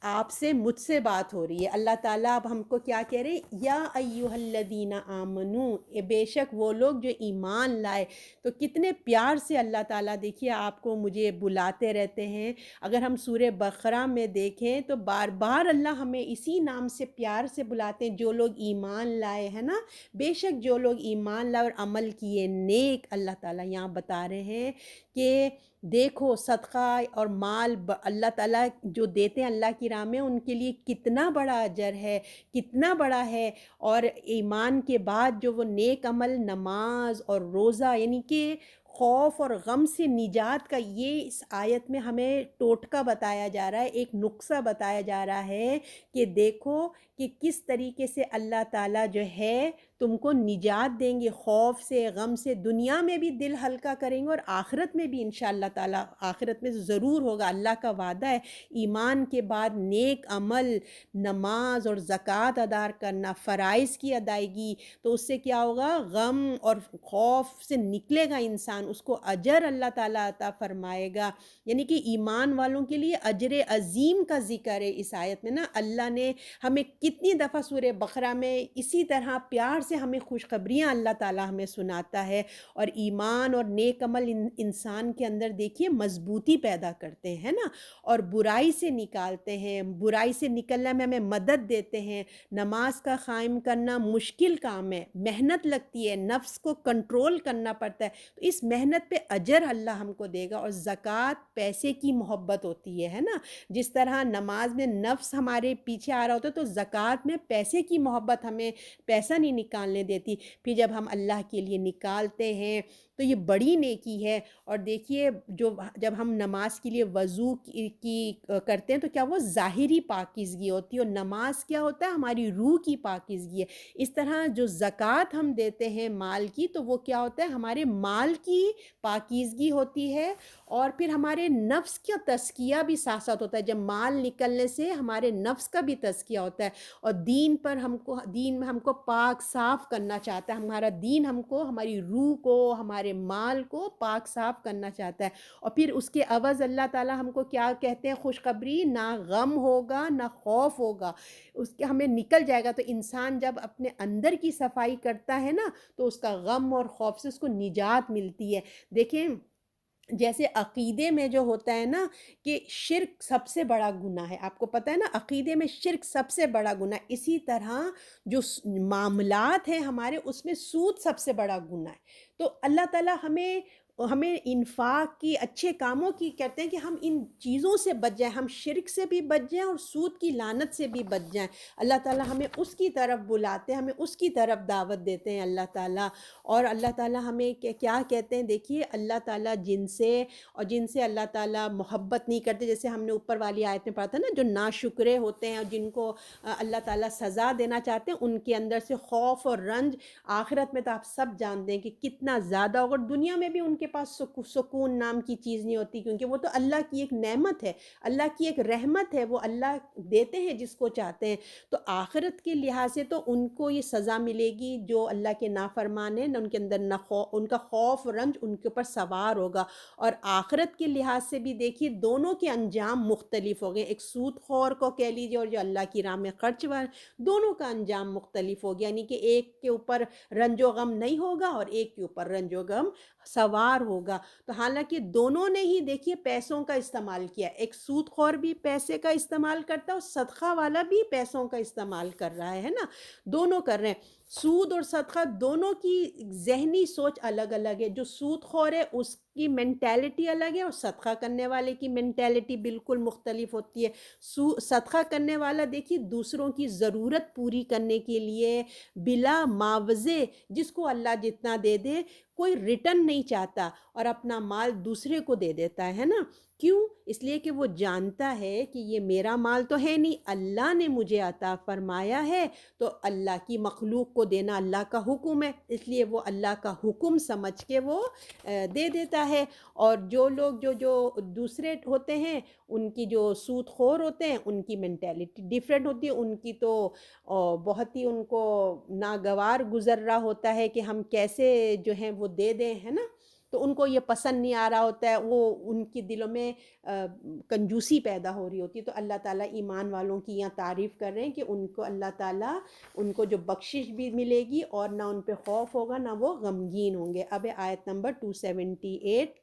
آپ سے، مجھ سے بات ہو رہی ہے۔ اللہ تعالیٰ اب ہم کو کیا کہہ رہے ہیں؟ یا ایھا الذین آمنو، بے شک وہ لوگ جو ایمان لائے۔ تو کتنے پیار سے اللہ تعالیٰ دیکھیے آپ کو مجھے بلاتے رہتے ہیں۔ اگر ہم سورہ بقرہ میں دیکھیں تو بار بار اللہ ہمیں اسی نام سے پیار سے بلاتے ہیں، جو لوگ ایمان لائے، ہے نا۔ بے شک جو لوگ ایمان لائے اور عمل کیے نیک، اللہ تعالیٰ یہاں بتا رہے ہیں کہ دیکھو صدقہ اور مال اللہ تعالیٰ جو دیتے ہیں اللہ کی راہ میں ان کے لیے کتنا بڑا اجر ہے، کتنا بڑا ہے۔ اور ایمان کے بعد جو وہ نیک عمل نماز اور روزہ، یعنی کہ خوف اور غم سے نجات کا یہ اس آیت میں ہمیں ٹوٹکا بتایا جا رہا ہے، ایک نقصہ بتایا جا رہا ہے کہ دیکھو کہ کس طریقے سے اللہ تعالیٰ جو ہے تم کو نجات دیں گے، خوف سے غم سے، دنیا میں بھی دل ہلکا کریں گے اور آخرت میں بھی انشاءاللہ تعالیٰ، آخرت میں ضرور ہوگا، اللہ کا وعدہ ہے۔ ایمان کے بعد نیک عمل، نماز اور زکوٰۃ ادا کرنا، فرائض کی ادائیگی، تو اس سے کیا ہوگا، غم اور خوف سے نکلے گا انسان، اس کو اجر اللہ تعالیٰ عطا فرمائے گا۔ یعنی کہ ایمان والوں کے لیے اجر عظیم کا ذکر ہے اس آیت میں نا۔ اللہ نے ہمیں کتنی دفعہ سورہ بقرہ میں اسی طرح پیار سے ہمیں خوشخبریاں اللہ تعالیٰ ہمیں سناتا ہے، اور ایمان اور نیک عمل انسان کے اندر دیکھیے مضبوطی پیدا کرتے ہیں نا، اور برائی سے نکالتے ہیں، برائی سے نکلنے میں ہمیں مدد دیتے ہیں۔ نماز کا قائم کرنا مشکل کام ہے، محنت لگتی ہے، نفس کو کنٹرول کرنا پڑتا ہے، تو اس محنت پہ اجر اللہ ہم کو دے گا۔ اور زکوٰۃ پیسے کی محبت ہوتی ہے نا، جس طرح نماز میں نفس ہمارے پیچھے آ رہا ہوتا ہے، تو زکوٰۃ میں پیسے کی محبت ہمیں پیسہ نہیں نکالنے دیتی۔ پھر جب ہم اللہ کے لیے نکالتے ہیں تو یہ بڑی نیکی ہے۔ اور دیکھیے جب ہم نماز کے لیے وضو کی کرتے ہیں تو کیا وہ ظاہری پاکیزگی ہوتی ہے، اور نماز کیا ہوتا ہے، ہماری روح کی پاکیزگی ہے۔ اس طرح جو زکوٰۃ ہم دیتے ہیں مال کی، تو وہ کیا ہوتا ہے، ہمارے مال کی پاکیزگی ہوتی ہے، اور پھر ہمارے نفس کا تزکیہ بھی ساتھ ساتھ ہوتا ہے۔ جب مال نکلنے سے ہمارے نفس کا بھی تزکیہ ہوتا ہے، اور دین میں ہم کو پاک صاف کرنا چاہتا ہے، ہمارا دین ہم کو، ہماری روح کو، ہمارے مال کو پاک صاف کرنا چاہتا ہے۔ اور پھر اس کے عوض اللہ تعالیٰ ہم کو کیا کہتے ہیں، خوشخبری، نہ غم ہوگا نہ خوف ہوگا، اس کے ہمیں نکل جائے گا۔ تو انسان جب اپنے اندر کی صفائی کرتا ہے نا، تو اس کا غم اور خوف سے اس کو نجات ملتی ہے۔ دیکھیں جیسے عقیدے میں جو ہوتا ہے نا کہ شرک سب سے بڑا گناہ ہے، آپ کو پتہ ہے نا، عقیدے میں شرک سب سے بڑا گناہ ہے، اسی طرح جو معاملات ہیں ہمارے، اس میں سود سب سے بڑا گناہ ہے۔ تو اللہ تعالیٰ ہمیں انفاق کی، اچھے کاموں کی کہتے ہیں کہ ہم ان چیزوں سے بچ جائیں، ہم شرک سے بھی بچ جائیں اور سود کی لعنت سے بھی بچ جائیں۔ اللہ تعالیٰ ہمیں اس کی طرف بلاتے ہیں، ہمیں اس کی طرف دعوت دیتے ہیں اللہ تعالیٰ۔ اور اللہ تعالیٰ ہمیں کیا کہتے ہیں، دیکھیے اللہ تعالیٰ جن سے اللہ تعالیٰ محبت نہیں کرتے، جیسے ہم نے اوپر والی آیت میں پڑھا تھا نا، جو ناشکرے ہوتے ہیں اور جن کو اللہ تعالیٰ سزا دینا چاہتے ہیں، ان کے اندر سے خوف اور رنج آخرت میں تو آپ سب جانتے ہیں کہ کتنا زیادہ ہوگا۔ دنیا میں بھی ان کے پاس سکون نام کی چیز نہیں ہوتی، کیونکہ وہ تو اللہ کی ایک نعمت ہے، اللہ کی ایک رحمت ہے، وہ اللہ دیتے ہیں جس کو چاہتے ہیں۔ تو آخرت کے لحاظ سے تو ان کو یہ سزا ملے گی جو اللہ کے نافرمان ہیں، ان کے اندر ان کا خوف رنج ان کے اوپر سوار ہوگا۔ اور آخرت کے لحاظ سے بھی دیکھیے دونوں کے انجام مختلف ہو گئے، ایک سود خور کو کہہ لیجیے اور جو اللہ کی راہ میں خرچ دونوں کا انجام مختلف ہو گیا، یعنی کہ ایک کے اوپر رنج و غم نہیں ہوگا اور ایک کے اوپر رنج و غم سوار ہوگا۔ تو حالانکہ دونوں نے ہی دیکھیے پیسوں کا استعمال کیا، ایک سود خور بھی پیسے کا استعمال کرتا ہے اور صدقہ والا بھی پیسوں کا استعمال کر رہا ہے نا، دونوں کر رہے ہیں۔ سود اور صدقہ دونوں کی ذہنی سوچ الگ الگ ہے، جو سود خور ہے اس کی مینٹیلٹی الگ ہے، اور صدقہ کرنے والے کی مینٹیلٹی بالکل مختلف ہوتی ہے۔ صدقہ کرنے والا دیکھیے دوسروں کی ضرورت پوری کرنے کے لیے بلا معاوضے، جس کو اللہ جتنا دے دے کوئی ریٹرن نہیں چاہتا، اور اپنا مال دوسرے کو دے دیتا ہے نا۔ کیوں؟ اس لیے کہ وہ جانتا ہے کہ یہ میرا مال تو ہے نہیں، اللہ نے مجھے عطا فرمایا ہے، تو اللہ کی مخلوق کو دینا اللہ کا حکم ہے، اس لیے وہ اللہ کا حکم سمجھ کے وہ دے دیتا ہے۔ اور جو لوگ جو دوسرے ہوتے ہیں، ان کی جو سود خور ہوتے ہیں، ان کی مینٹیلٹی ڈیفرنٹ ہوتی ہے، ان کی تو بہت ہی ان کو ناگوار گزر رہا ہوتا ہے کہ ہم کیسے جو ہیں وہ دے دیں، ہے نا، تو ان کو یہ پسند نہیں آ رہا ہوتا ہے، وہ ان کی دلوں میں کنجوسی پیدا ہو رہی ہوتی ہے۔ تو اللہ تعالیٰ ایمان والوں کی یہاں تعریف کر رہے ہیں کہ ان کو اللہ تعالیٰ ان کو جو بخشش بھی ملے گی، اور نہ ان پہ خوف ہوگا نہ وہ غمگین ہوں گے۔ اب آیت نمبر 278،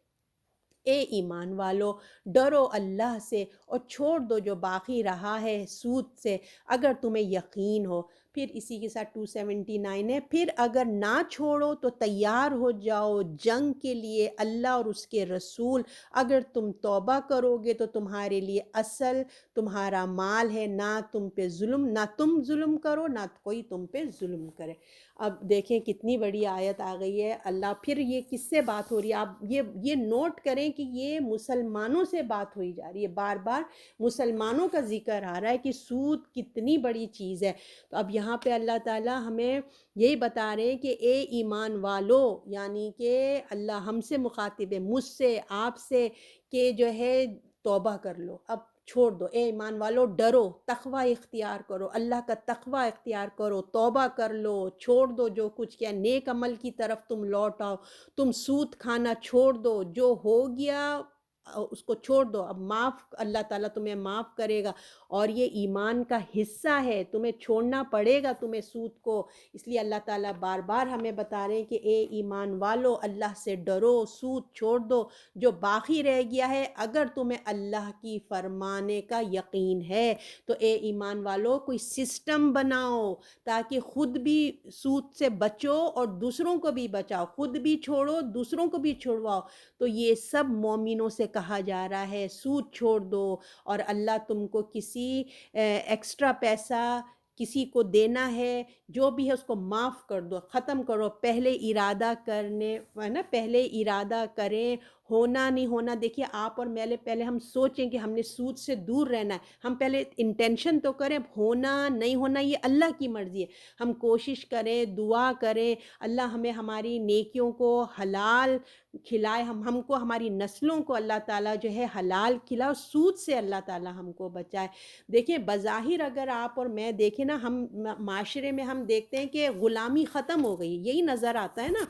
اے ایمان والو، ڈرو اللہ سے اور چھوڑ دو جو باقی رہا ہے سود سے، اگر تمہیں یقین ہو۔ پھر اسی کے ساتھ 279 ہے، پھر اگر نہ چھوڑو تو تیار ہو جاؤ جنگ کے لیے اللہ اور اس کے رسول، اگر تم توبہ کرو گے تو تمہارے لیے اصل تمہارا مال ہے، نہ تم پہ ظلم، نہ تم ظلم کرو نہ کوئی تم پہ ظلم کرے۔ اب دیکھیں کتنی بڑی آیت آ گئی ہے، اللہ پھر یہ کس سے بات ہو رہی ہے، آپ یہ نوٹ کریں کہ یہ مسلمانوں سے بات ہوئی جا رہی ہے، بار بار مسلمانوں کا ذکر آ رہا ہے کہ سود کتنی بڑی چیز ہے۔ تو اب یہاں پہ اللہ تعالیٰ ہمیں یہی بتا رہے ہیں کہ اے ایمان والو، یعنی کہ اللہ ہم سے مخاطب ہے، مجھ سے آپ سے، کہ جو ہے توبہ کر لو، اب چھوڑ دو، اے ایمان والو ڈرو، تقوی اختیار کرو، اللہ کا تقوی اختیار کرو، توبہ کر لو، چھوڑ دو جو کچھ کیا، نیک عمل کی طرف تم لوٹ آؤ، تم سود کھانا چھوڑ دو، جو ہو گیا اس کو چھوڑ دو، اب معاف، اللہ تعالیٰ تمہیں معاف کرے گا، اور یہ ایمان کا حصہ ہے، تمہیں چھوڑنا پڑے گا تمہیں سود کو، اس لیے اللہ تعالیٰ بار بار ہمیں بتا رہے ہیں کہ اے ایمان والو اللہ سے ڈرو، سود چھوڑ دو، جو باقی رہ گیا ہے اگر تمہیں اللہ کی فرمانے کا یقین ہے تو اے ایمان والو کوئی سسٹم بناؤ تاکہ خود بھی سود سے بچو اور دوسروں کو بھی بچاؤ، خود بھی چھوڑو دوسروں کو بھی چھوڑواؤ۔ تو یہ سب مومنوں سے کہا جا رہا ہے، سود چھوڑ دو، اور اللہ تم کو کسی ایکسٹرا پیسہ کسی کو دینا ہے جو بھی ہے اس کو معاف کر دو، ختم کرو، پہلے ارادہ کرنے ہے نا، پہلے ارادہ کریں، ہونا نہیں ہونا دیکھیے آپ اور میں، پہلے ہم سوچیں کہ ہم نے سود سے دور رہنا ہے، ہم پہلے انٹینشن تو کریں، ہونا نہیں ہونا یہ اللہ کی مرضی ہے، ہم کوشش کریں، دعا کریں، اللہ ہمیں ہماری نیکیوں کو حلال کھلائے، ہم کو ہماری نسلوں کو اللہ تعالیٰ جو ہے حلال کھلائے، سود سے اللہ تعالیٰ ہم کو بچائے۔ دیکھیں بظاہر اگر آپ اور میں دیکھیں نا، ہم معاشرے میں ہم دیکھتے ہیں کہ غلامی ختم ہو گئی، یہی نظر آتا ہے نا،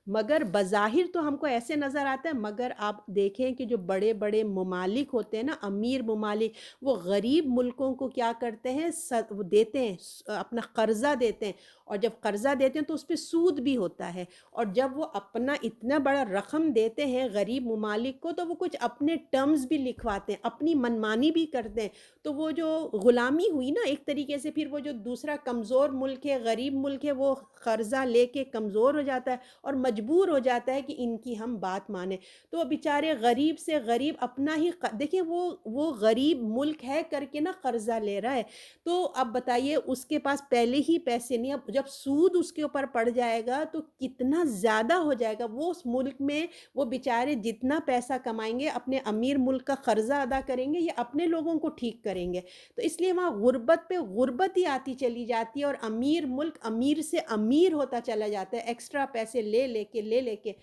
مگر بظاہر تو ہم کو ایسے نظر آتا ہے، مگر آپ دیکھیں کہ جو بڑے بڑے ممالک ہوتے ہیں نا، امیر ممالک، وہ غریب ملکوں کو کیا کرتے ہیں، وہ دیتے ہیں، اپنا قرضہ دیتے ہیں، اور جب قرضہ دیتے ہیں تو اس پہ سود بھی ہوتا ہے، اور جب وہ اپنا اتنا بڑا رقم دیتے ہیں غریب ممالک کو تو وہ کچھ اپنے ٹرمز بھی لکھواتے ہیں، اپنی منمانی بھی کرتے ہیں، تو وہ جو غلامی ہوئی نا ایک طریقے سے، پھر وہ جو دوسرا کمزور ملک ہے، غریب ملک ہے، وہ قرضہ لے کے کمزور ہو جاتا ہے اور مجبور ہو جاتا ہے کہ ان کی ہم بات مانیں، تو وہ بیچارے غریب سے غریب اپنا ہی دیکھیں وہ غریب ملک ہے کر کے نا قرضہ لے رہا ہے، تو اب بتائیے اس کے پاس پہلے ہی پیسے نہیں، اب جب سود اس کے اوپر پڑ جائے گا تو کتنا زیادہ ہو جائے گا، وہ اس ملک میں وہ بیچارے جتنا پیسہ کمائیں گے اپنے امیر ملک کا قرضہ ادا کریں گے یا اپنے لوگوں کو ٹھیک کریں گے، تو اس لیے وہاں غربت پہ غربت ہی آتی چلی جاتی ہے، اور امیر ملک امیر سے امیر ہوتا چلا جاتا ہے، ایکسٹرا پیسے لے لے کے۔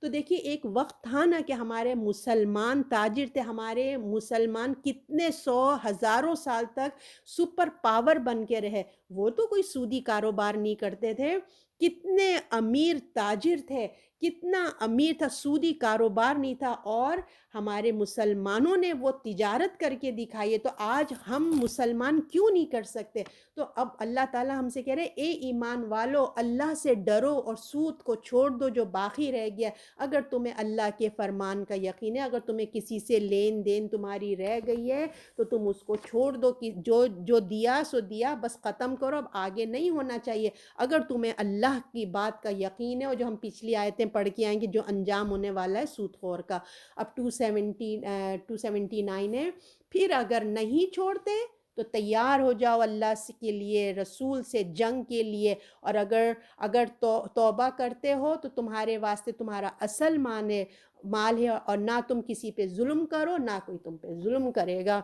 تو دیکھیے ایک وقت تھا نا کہ ہمارے مسلمان تاجر تھے، ہمارے مسلمان کتنے سو ہزاروں سال تک سپر پاور بن کے رہے، وہ تو کوئی سودی کاروبار نہیں کرتے تھے، کتنے امیر تاجر تھے، کتنا امیر تھا، سودی کاروبار نہیں تھا، اور ہمارے مسلمانوں نے وہ تجارت کر کے دکھائی ہے، تو آج ہم مسلمان کیوں نہیں کر سکتے؟ تو اب اللہ تعالیٰ ہم سے کہہ رہے اے ایمان والو اللہ سے ڈرو اور سود کو چھوڑ دو جو باقی رہ گیا، اگر تمہیں اللہ کے فرمان کا یقین ہے، اگر تمہیں کسی سے لین دین تمہاری رہ گئی ہے تو تم اس کو چھوڑ دو، کہ جو دیا سو دیا، بس ختم کرو، اب آگے نہیں ہونا چاہیے، اگر تمہیں اللہ کی بات کا یقین ہے، اور جو ہم پچھلی آیتیں پڑھ کے آئیں گے جو انجام ہونے والا ہے سود خور کا۔ اب 279 ہے، پھر اگر نہیں چھوڑتے تو تیار ہو جاؤ اللہ کے لیے، رسول سے جنگ کے لیے، اور اگر توبہ کرتے ہو تو تمہارے واسطے تمہارا اصل مال ہے، اور نہ تم کسی پہ ظلم کرو نہ کوئی تم پہ ظلم کرے گا۔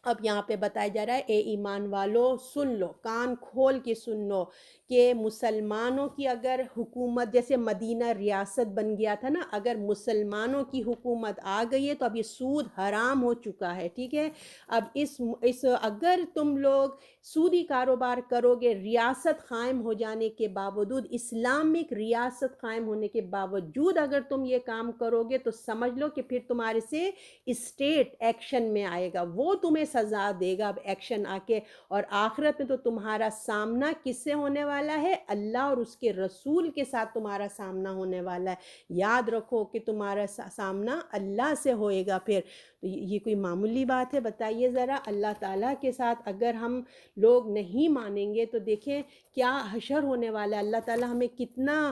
اب یہاں پہ بتایا جا رہا ہے اے ایمان والو سن لو، کان کھول کے سن لو، کہ مسلمانوں کی اگر حکومت جیسے مدینہ ریاست بن گیا تھا نا، اگر مسلمانوں کی حکومت آ گئی ہے تو اب یہ سود حرام ہو چکا ہے، ٹھیک ہے، اب اس اگر تم لوگ سودی کاروبار کرو گے، ریاست قائم ہو جانے کے باوجود، اسلامک ریاست قائم ہونے کے باوجود اگر تم یہ کام کرو گے تو سمجھ لو کہ پھر تمہارے سے اسٹیٹ ایکشن میں آئے گا، وہ تمہیں سزا دے گا اب ایکشن آ کے، اور آخرت میں تو تمہارا سامنا کس سے ہونے والا والا ہے, اللہ اور اس کے رسول کے ساتھ تمہارا سامنا ہونے والا ہے. یاد رکھو کہ تمہارا سامنا اللہ سے ہوئے گا. پھر تو یہ کوئی معمولی بات ہے؟ بتائیے ذرا, اللہ تعالیٰ کے ساتھ اگر ہم لوگ نہیں مانیں گے تو دیکھیں کیا حشر ہونے والا ہے. اللہ تعالیٰ ہمیں کتنا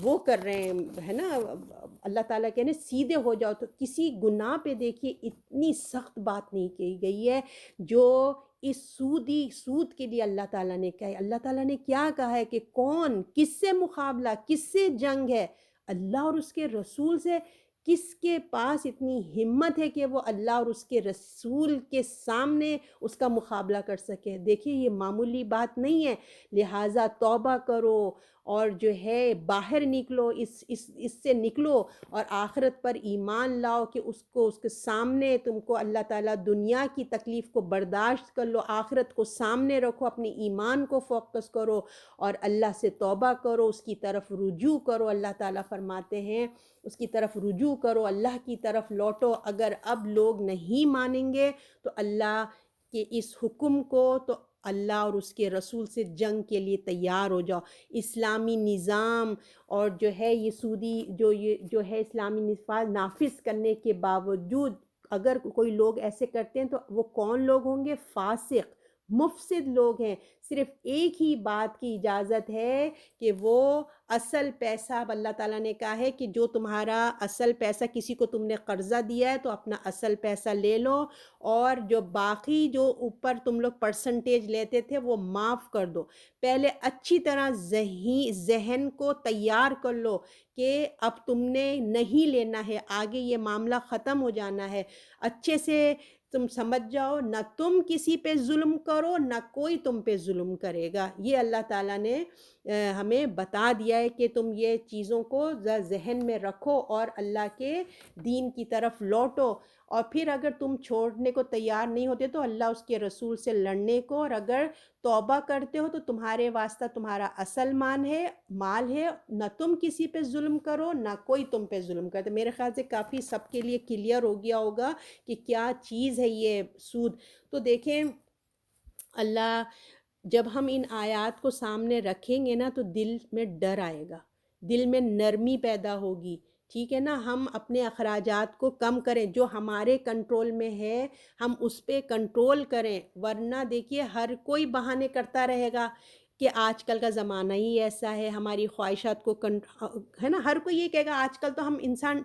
وہ کر رہے ہیں, ہے نا. اللہ تعالیٰ کہنے سیدھے ہو جاؤ, تو کسی گناہ پہ دیکھیے اتنی سخت بات نہیں کی گئی ہے جو اس سود کے لیے اللہ تعالیٰ نے کہا ہے. اللہ تعالیٰ نے کیا کہا ہے کہ کون کس سے مقابلہ, کس سے جنگ ہے؟ اللہ اور اس کے رسول سے. کس کے پاس اتنی ہمت ہے کہ وہ اللہ اور اس کے رسول کے سامنے اس کا مقابلہ کر سکے؟ دیکھیے یہ معمولی بات نہیں ہے. لہٰذا توبہ کرو اور جو ہے باہر نکلو, اس سے نکلو اور آخرت پر ایمان لاؤ کہ اس کے سامنے تم کو اللہ تعالیٰ دنیا کی تکلیف کو برداشت کر لو, آخرت کو سامنے رکھو, اپنے ایمان کو فوکس کرو اور اللہ سے توبہ کرو, اس کی طرف رجوع کرو. اللہ تعالیٰ فرماتے ہیں اس کی طرف رجوع کرو, اللہ کی طرف لوٹو. اگر اب لوگ نہیں مانیں گے تو اللہ کے اس حکم کو, تو اللہ اور اس کے رسول سے جنگ کے لیے تیار ہو جاؤ. اسلامی نظام اور جو ہے یہ سودی جو ہے اسلامی نفاذ نافذ کرنے کے باوجود اگر کوئی لوگ ایسے کرتے ہیں تو وہ کون لوگ ہوں گے؟ فاسق مفسد لوگ ہیں. صرف ایک ہی بات کی اجازت ہے کہ وہ اصل پیسہ, اب اللہ تعالیٰ نے کہا ہے کہ جو تمہارا اصل پیسہ, کسی کو تم نے قرضہ دیا ہے تو اپنا اصل پیسہ لے لو, اور جو باقی جو اوپر تم لوگ پرسنٹیج لیتے تھے وہ معاف کر دو. پہلے اچھی طرح ذہن کو تیار کر لو کہ اب تم نے نہیں لینا ہے, آگے یہ معاملہ ختم ہو جانا ہے. اچھے سے تم سمجھ جاؤ, نہ تم کسی پہ ظلم کرو نہ کوئی تم پہ ظلم کرے گا. یہ اللہ تعالیٰ نے ہمیں بتا دیا ہے کہ تم یہ چیزوں کو ذہن میں رکھو اور اللہ کے دین کی طرف لوٹو. اور پھر اگر تم چھوڑنے کو تیار نہیں ہوتے تو اللہ اس کے رسول سے لڑنے کو, اور اگر توبہ کرتے ہو تو تمہارے واسطہ تمہارا اصل مال ہے, نہ تم کسی پہ ظلم کرو نہ کوئی تم پہ ظلم کرتے. میرے خیال سے کافی سب کے لیے کلیئر ہو گیا ہوگا کہ کیا چیز ہے یہ سود. تو دیکھیں اللہ, جب ہم ان آیات کو سامنے رکھیں گے نا تو دل میں ڈر آئے گا, دل میں نرمی پیدا ہوگی. ٹھیک ہے نا, ہم اپنے اخراجات کو کم کریں, جو ہمارے کنٹرول میں ہے ہم اس پہ کنٹرول کریں. ورنہ دیکھیے ہر کوئی بہانے کرتا رہے گا کہ آج کل کا زمانہ ہی ایسا ہے, ہماری خواہشات کو ہے نا, ہر کوئی یہ کہے گا آج کل تو ہم انسان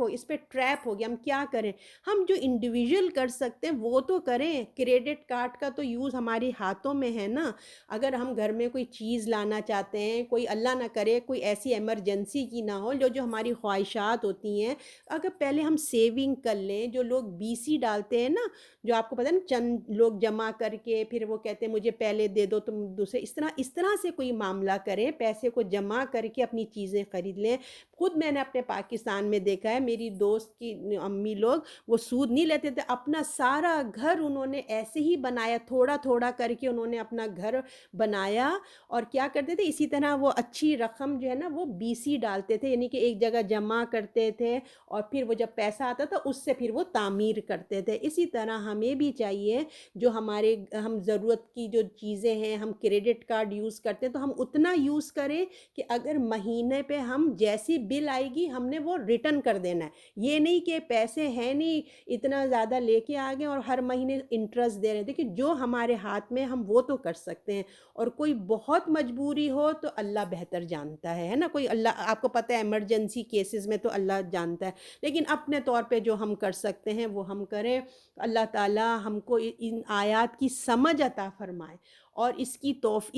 اس پہ ٹریپ ہو گیا, ہم کیا کریں. ہم جو انڈیویجول کر سکتے ہیں وہ تو کریں. کریڈٹ کارڈ کا تو یوز ہماری ہاتھوں میں ہے نا. اگر ہم گھر میں کوئی چیز لانا چاہتے ہیں, کوئی اللہ نہ کرے کوئی ایسی ایمرجنسی کی نہ ہو, جو ہماری خواہشات ہوتی ہیں, اگر پہلے ہم سیونگ کر لیں. جو لوگ BC ڈالتے ہیں نا, جو آپ کو پتہ ہے نا, چند لوگ جمع کر کے پھر وہ کہتے ہیں مجھے پہلے دے دو تم دوسرے, اس طرح سے کوئی معاملہ کریں, پیسے کو جمع کر کے اپنی چیزیں خرید لیں. خود میں نے اپنے پاکستان میں دیکھا ہے, میری دوست کی امی لوگ وہ سود نہیں لیتے تھے, اپنا سارا گھر انہوں نے ایسے ہی بنایا, تھوڑا تھوڑا کر کے انہوں نے اپنا گھر بنایا. اور کیا کرتے تھے, اسی طرح وہ اچھی رقم جو ہے نا وہ BC ڈالتے تھے, یعنی کہ ایک جگہ جمع کرتے تھے اور پھر وہ جب پیسہ آتا تھا اس سے پھر وہ تعمیر کرتے تھے. اسی طرح ہمیں بھی چاہیے, جو ہم ضرورت کی جو چیزیں ہیں, ہم کریڈٹ کارڈ یوز کرتے ہیں تو ہم اتنا یوز کریں کہ اگر مہینے پہ ہم جیسی بل آئے گی ہم نے وہ ریٹرن کر دینا ہے. یہ نہیں کہ پیسے ہیں نہیں اتنا زیادہ لے کے آ گئے اور ہر مہینے انٹرسٹ دے رہے ہیں. دیکھیں جو ہمارے ہاتھ میں ہم وہ تو کر سکتے ہیں, اور کوئی بہت مجبوری ہو تو اللہ بہتر جانتا ہے نا. کوئی اللہ آپ کو پتہ ہے ایمرجنسی کیسز میں تو اللہ جانتا ہے, لیکن اپنے طور پہ جو ہم کر سکتے ہیں وہ ہم کریں. اللہ تعالی ہم کو ان آیات کی سمجھ عطا فرمائے اور اس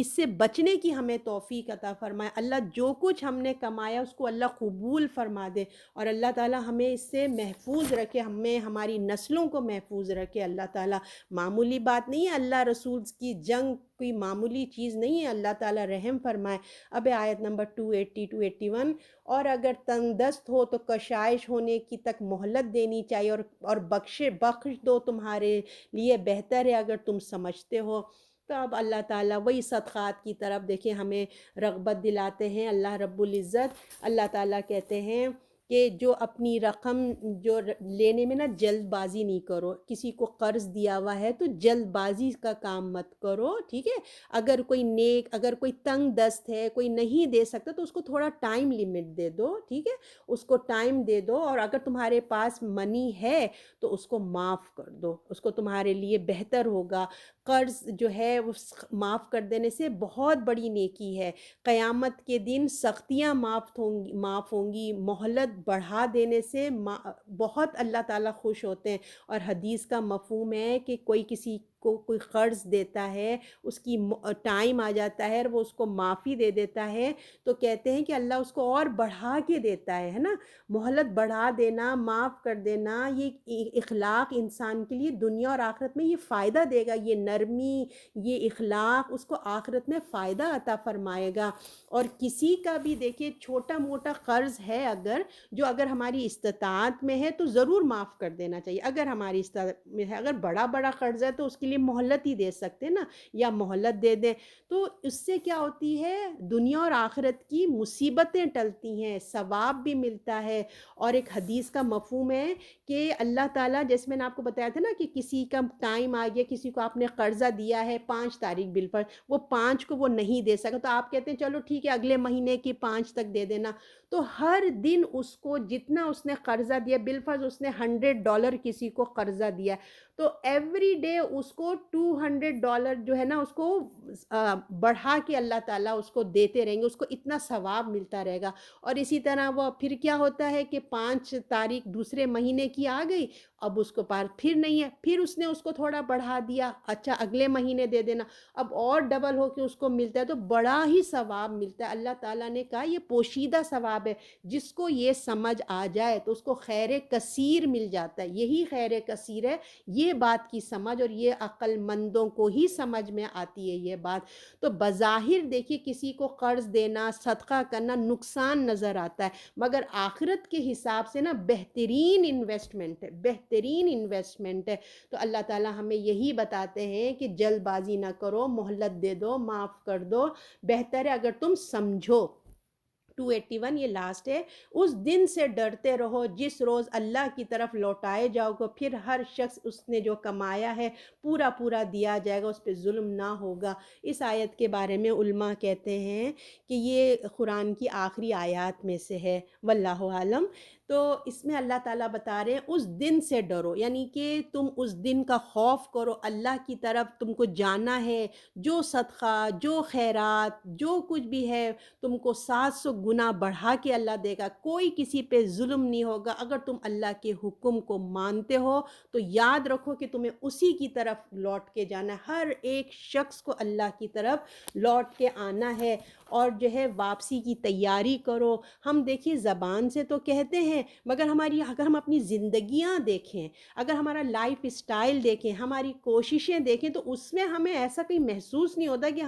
سے بچنے کی ہمیں توفیق عطا فرمائے. اللہ جو کچھ ہم نے کمایا اس کو اللہ قبول فرما دے, اور اللہ تعالی ہمیں اس سے محفوظ رکھے, ہمیں ہماری نسلوں کو محفوظ رکھے. اللہ تعالی معمولی بات نہیں ہے, اللہ رسول کی جنگ کوئی معمولی چیز نہیں ہے. اللہ تعالی رحم فرمائے. اب آیت نمبر 280-281, اور اگر تنگ دست ہو تو کشائش ہونے کی تک مہلت دینی چاہیے, اور بخش دو تمہارے لیے بہتر ہے اگر تم سمجھتے ہو. تو اب اللہ تعالیٰ وہی صدقات کی طرف دیکھیں ہمیں رغبت دلاتے ہیں. اللہ رب العزت اللہ تعالیٰ کہتے ہیں کہ جو اپنی رقم لینے میں نا جلد بازی نہیں کرو، کسی کو قرض دیا ہوا ہے تو جلد بازی کا کام مت کرو، ٹھیک ہے؟ اگر کوئی تنگ دست ہے، کوئی نہیں دے سکتا تو اس کو تھوڑا ٹائم لمٹ دے دو، ٹھیک ہے؟ اس کو ٹائم دے دو، اور اگر تمہارے پاس منی ہے تو اس کو معاف کر دو، اس کو تمہارے لیے بہتر ہوگا۔ قرض جو ہے وہ معاف کر دینے سے بہت بڑی نیکی ہے۔ قیامت کے دن سختیاں معاف ہوں گی، مہلت بڑھا دینے سے بہت اللہ تعالیٰ خوش ہوتے ہیں۔ اور حدیث کا مفہوم ہے کہ کوئی کسی کو کوئی قرض دیتا ہے، اس کی ٹائم آ جاتا ہے اور وہ اس کو معافی دے دیتا ہے، تو کہتے ہیں کہ اللہ اس کو اور بڑھا کے دیتا ہے نا۔ مہلت بڑھا دینا، معاف کر دینا، یہ اخلاق انسان کے لیے دنیا اور آخرت میں یہ فائدہ دے گا، یہ نرمی، یہ اخلاق اس کو آخرت میں فائدہ عطا فرمائے گا۔ اور کسی کا بھی دیکھیے چھوٹا موٹا قرض ہے اگر ہماری استطاعت میں ہے تو ضرور معاف کر دینا چاہیے، اگر ہماری استطاعت میں ہے۔ اگر بڑا بڑا قرض ہے تو اس کے لیے مہلت ہی دے سکتے نا، یا مہلت دے دیں، تو اس سے کیا ہوتی ہے، دنیا اور آخرت کی مصیبتیں ٹلتی ہیں، ثواب بھی ملتا ہے۔ اور ایک حدیث کا مفہوم ہے کہ اللہ تعالیٰ، جیسے میں نے آپ کو بتایا تھا نا کہ کسی کا ٹائم آ گیا، کسی کو آپ نے قرضہ دیا ہے 5 تاریخ بالفرض، وہ 5 کو وہ نہیں دے سکا، تو آپ کہتے ہیں چلو ٹھیک ہے اگلے مہینے کی 5 تک دے دینا، تو ہر دن اس کو جتنا اس نے قرضہ دیا، بالفرض اس نے $100 کسی کو قرضہ دیا، تو ایوری ڈے اس کو $200 جو ہے نا اس کو بڑھا کے اللہ تعالیٰ اس کو دیتے رہیں گے، اس کو اتنا ثواب ملتا رہے گا۔ اور اسی طرح وہ پھر کیا ہوتا ہے کہ 5 تاریخ دوسرے مہینے کی آ گئی، اب اس کو پار پھر نہیں ہے، پھر اس نے اس کو تھوڑا بڑھا دیا، اچھا اگلے مہینے دے دینا، اب اور ڈبل ہو کے اس کو ملتا ہے، تو بڑا ہی ثواب ملتا ہے۔ اللہ تعالیٰ نے کہا یہ پوشیدہ ثواب ہے، جس کو یہ سمجھ آ جائے تو اس کو خیر کثیر مل جاتا ہے، یہی خیر کثیر ہے، یہ بات کی سمجھ، اور یہ عقل مندوں کو ہی سمجھ میں آتی ہے یہ بات۔ تو بظاہر دیکھیے کسی کو قرض دینا، صدقہ کرنا نقصان نظر آتا ہے، مگر آخرت کے حساب سے نا بہترین انویسٹمنٹ ہے، بہترین انویسٹمنٹ ہے۔ تو اللہ تعالیٰ ہمیں یہی بتاتے ہیں کہ جلد بازی نہ کرو، مہلت دے دو، معاف کر دو، بہتر ہے اگر تم سمجھو۔ 281 یہ لاسٹ ہے، اس دن سے ڈرتے رہو جس روز اللہ کی طرف لوٹائے جاؤ گے، پھر ہر شخص اس نے جو کمایا ہے پورا پورا دیا جائے گا، اس پہ ظلم نہ ہوگا۔ اس آیت کے بارے میں علماء کہتے ہیں کہ یہ قرآن کی آخری آیات میں سے ہے، واللہ عالم۔ تو اس میں اللہ تعالیٰ بتا رہے ہیں اس دن سے ڈرو، یعنی کہ تم اس دن کا خوف کرو، اللہ کی طرف تم کو جانا ہے، جو صدقہ، جو خیرات، جو کچھ بھی ہے تم کو 700 گنا بڑھا کے اللہ دے گا، کوئی کسی پہ ظلم نہیں ہوگا۔ اگر تم اللہ کے حکم کو مانتے ہو تو یاد رکھو کہ تمہیں اسی کی طرف لوٹ کے جانا ہے، ہر ایک شخص کو اللہ کی طرف لوٹ کے آنا ہے، اور جو ہے واپسی کی تیاری کرو۔ ہم دیکھیے زبان سے تو کہتے ہیں، مگر اگر ہم اپنی زندگیاں دیکھیں، اگر ہمارا لائف اسٹائل دیکھیں، ہماری کوششیں دیکھیں، تو اس میں ہمیں ایسا کوئی محسوس نہیں ہوتا کہ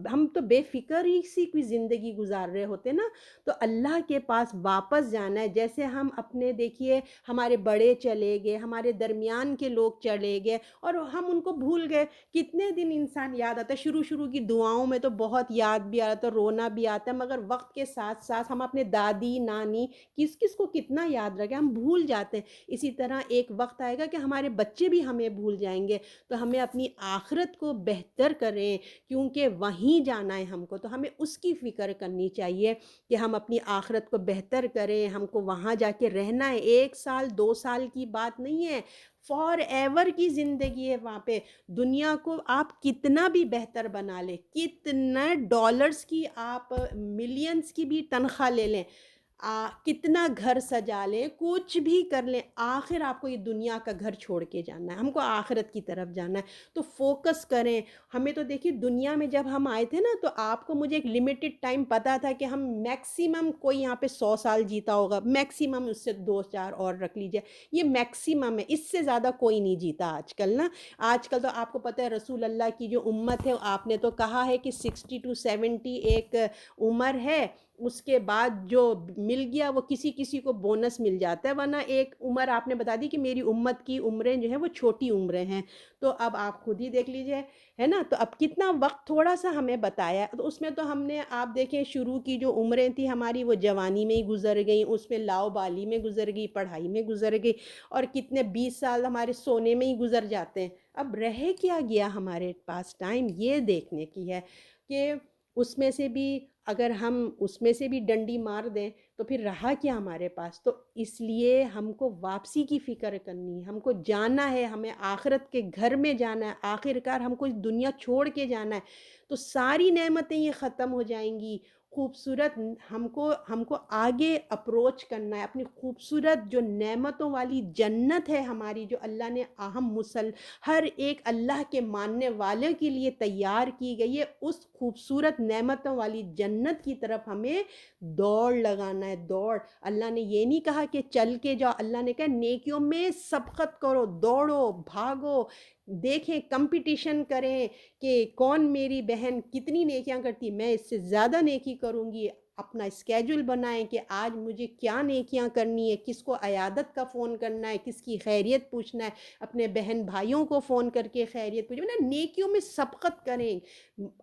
ہم تو بے فکر ہی سی کوئی زندگی گزار رہے ہوتے نا۔ تو اللہ کے پاس واپس جانا ہے، جیسے ہم اپنے دیکھیے ہمارے بڑے چلے گئے، ہمارے درمیان کے لوگ چلے گئے اور ہم ان کو بھول گئے، کتنے دن انسان یاد آتا ہے، شروع کی دعاؤں میں تو بہت یاد بھی آ رہا تھا، رونا بھی آتا ہے، مگر وقت کے ساتھ ساتھ ہم اپنے دادی نانی کس کس کو کتنا یاد رکھیں، ہم بھول جاتے ہیں۔ اسی طرح ایک وقت آئے گا کہ ہمارے بچے بھی ہمیں بھول جائیں گے، تو ہمیں اپنی آخرت کو بہتر کریں، کیونکہ وہیں جانا ہے ہم کو، تو ہمیں اس کی فکر کرنی چاہیے کہ ہم اپنی آخرت کو بہتر کریں، ہم کو وہاں جا کے رہنا ہے، 1 سال 2 سال کی بات نہیں ہے، فار ایور کی زندگی ہے وہاں پہ۔ دنیا کو آپ کتنا بھی بہتر بنا لیں، کتنا ڈالرز کی آپ ملینز کی بھی تنخواہ لے لیں، کتنا گھر سجا لیں، کچھ بھی کر لیں، آخر آپ کو یہ دنیا کا گھر چھوڑ کے جانا ہے، ہم کو آخرت کی طرف جانا ہے۔ تو فوکس کریں۔ ہمیں تو دیکھیے دنیا میں جب ہم آئے تھے نا، تو آپ کو مجھے ایک لمیٹڈ ٹائم پتا تھا کہ ہم میکسیمم کوئی یہاں پہ 100 سال جیتا ہوگا، میکسیمم اس سے 2 4 اور رکھ لیجیے، یہ میکسیمم ہے، اس سے زیادہ کوئی نہیں جیتا آج کل نا۔ آج کل تو آپ کو پتہ ہے رسول اللہ کی جو امت ہے، آپ نے تو کہا ہے کہ 60 to 70 ایک عمر ہے، اس کے بعد جو مل گیا وہ کسی کسی کو بونس مل جاتا ہے، ورنہ ایک عمر آپ نے بتا دی کہ میری امت کی عمریں جو ہیں وہ چھوٹی عمریں ہیں۔ تو اب آپ خود ہی دیکھ لیجیے، ہے نا؟ تو اب کتنا وقت تھوڑا سا ہمیں بتایا ہے، تو اس میں تو ہم نے آپ دیکھیں شروع کی جو عمریں تھیں ہماری وہ جوانی میں ہی گزر گئیں، اس میں لاؤ بالی میں گزر گئی، پڑھائی میں گزر گئی، اور کتنے 20 سال ہمارے سونے میں ہی گزر جاتے ہیں۔ اب رہ کیا گیا ہمارے پاس؟ ٹائم یہ دیکھنے کی ہے کہ اس میں سے بھی اگر ہم اس میں سے بھی ڈنڈی مار دیں تو پھر رہا کیا ہمارے پاس؟ تو اس لیے ہم کو واپسی کی فکر کرنی ہے، ہم کو جانا ہے، ہمیں آخرت کے گھر میں جانا ہے، آخر کار ہم کو اس دنیا چھوڑ کے جانا ہے، تو ساری نعمتیں یہ ختم ہو جائیں گی۔ خوبصورت ہم کو آگے اپروچ کرنا ہے، اپنی خوبصورت جو نعمتوں والی جنت ہے ہماری، جو اللہ نے ہر ایک اللہ کے ماننے والے کے لیے تیار کی گئی ہے، اس خوبصورت نعمتوں والی جنت کی طرف ہمیں دوڑ لگانا ہے، دوڑ۔ اللہ نے یہ نہیں کہا کہ چل کے جاؤ، اللہ نے کہا نیکیوں میں سبقت کرو، دوڑو، بھاگو، دیکھیں، کمپٹیشن کریں کہ کون میری بہن کتنی نیکیاں کرتی، میں اس سے زیادہ نیکی کروں گی۔ اپنا اسکیجول بنائیں کہ آج مجھے کیا نیکیاں کرنی ہے، کس کو عیادت کا فون کرنا ہے، کس کی خیریت پوچھنا ہے، اپنے بہن بھائیوں کو فون کر کے خیریت پوچھیں نا، نیکیوں میں سبقت کریں،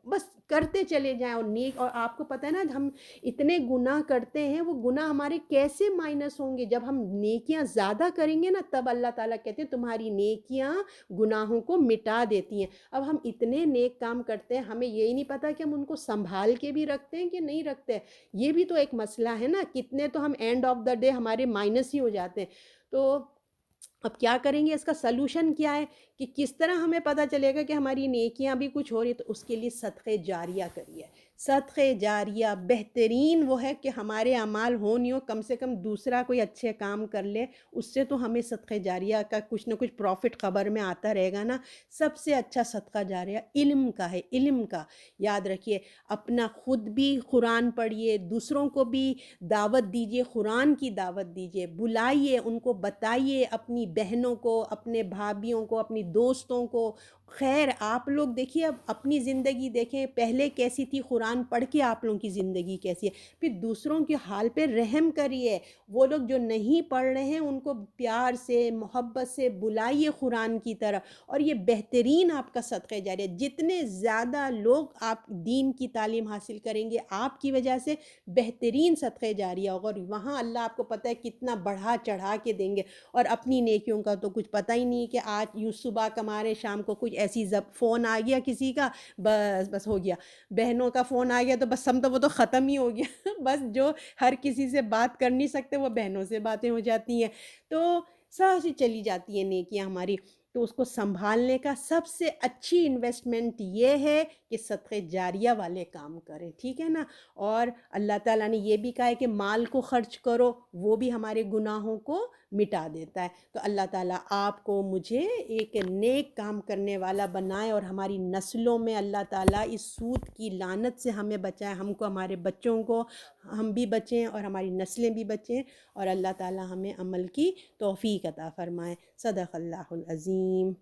بس کرتے چلے جائیں۔ اور آپ کو پتہ ہے نا، ہم اتنے گناہ کرتے ہیں، وہ گناہ ہمارے کیسے مائنس ہوں گے؟ جب ہم نیکیاں زیادہ کریں گے نا، تب اللہ تعالیٰ کہتے ہیں تمہاری نیکیاں گناہوں کو مٹا دیتی ہیں۔ اب ہم اتنے نیک کام کرتے ہیں، ہمیں یہی نہیں پتہ کہ ہم ان کو سنبھال کے بھی رکھتے ہیں کہ نہیں رکھتے، یہ بھی تو ایک مسئلہ ہے نا، کتنے تو ہم اینڈ آف دا ڈے ہمارے مائنس ہی ہو جاتے ہیں۔ تو اب کیا کریں گے؟ اس کا سلوشن کیا ہے کہ کس طرح ہمیں پتہ چلے گا کہ ہماری نیکیاں بھی کچھ ہو رہی ہے؟ تو اس کے لیے صدقے جاریہ کریے۔ صدقے جاریہ بہترین وہ ہے کہ ہمارے اعمال ہو نہیں ہو، کم سے کم دوسرا کوئی اچھے کام کر لے، اس سے تو ہمیں صدقے جاریہ کا کچھ نہ کچھ پروفٹ خبر میں آتا رہے گا نا۔ سب سے اچھا صدقہ جاریہ علم کا ہے، علم کا۔ یاد رکھیے، اپنا خود بھی قرآن پڑھیے، دوسروں کو بھی دعوت دیجیے، قرآن کی دعوت دیجیے، بلائیے، ان کو بتائیے، اپنی بہنوں کو، اپنے بھابھیوں کو، اپنی دوستوں کو۔ خیر آپ لوگ دیکھیے، اب اپنی زندگی دیکھیں پہلے کیسی تھی، قرآن پڑھ کے آپ لوگوں کی زندگی کیسی ہے، پھر دوسروں کے حال پہ رحم کریے۔ وہ لوگ جو نہیں پڑھ رہے ہیں ان کو پیار سے، محبت سے بلائیے قرآن کی طرف، اور یہ بہترین آپ کا صدقہ جاریہ ہے۔ جتنے زیادہ لوگ آپ دین کی تعلیم حاصل کریں گے آپ کی وجہ سے، بہترین صدقہ جاریہ ہوگا، اور وہاں اللہ آپ کو پتہ ہے کتنا بڑھا چڑھا کے دیں گے۔ اور اپنی نیکیوں کا تو کچھ پتہ ہی نہیں کہ آج یوں صبح کمارے شام کو کچھ ایسی فون آ گیا کسی کا، بس ہو گیا، بہنوں کا فون آ گیا تو بس سمجھو وہ تو ختم ہی ہو گیا بس جو ہر کسی سے بات کر نہیں سکتے وہ بہنوں سے باتیں ہو جاتی ہیں، تو ساری چلی جاتی ہیں نیکیاں ہماری۔ تو اس کو سنبھالنے کا سب سے اچھی انویسٹمنٹ یہ ہے کہ صدقے جاریہ والے کام کریں، ٹھیک ہے نا؟ اور اللہ تعالیٰ نے یہ بھی کہا ہے کہ مال کو خرچ کرو، وہ بھی ہمارے گناہوں کو مٹا دیتا ہے۔ تو اللہ تعالیٰ آپ کو مجھے ایک نیک کام کرنے والا بنائے، اور ہماری نسلوں میں اللہ تعالیٰ اس سود کی لعنت سے ہمیں بچائے، ہم کو، ہمارے بچوں کو، ہم بھی بچیں اور ہماری نسلیں بھی بچیں، اور اللہ تعالیٰ ہمیں عمل کی توفیق عطا فرمائے۔ صدق اللہ العظیم۔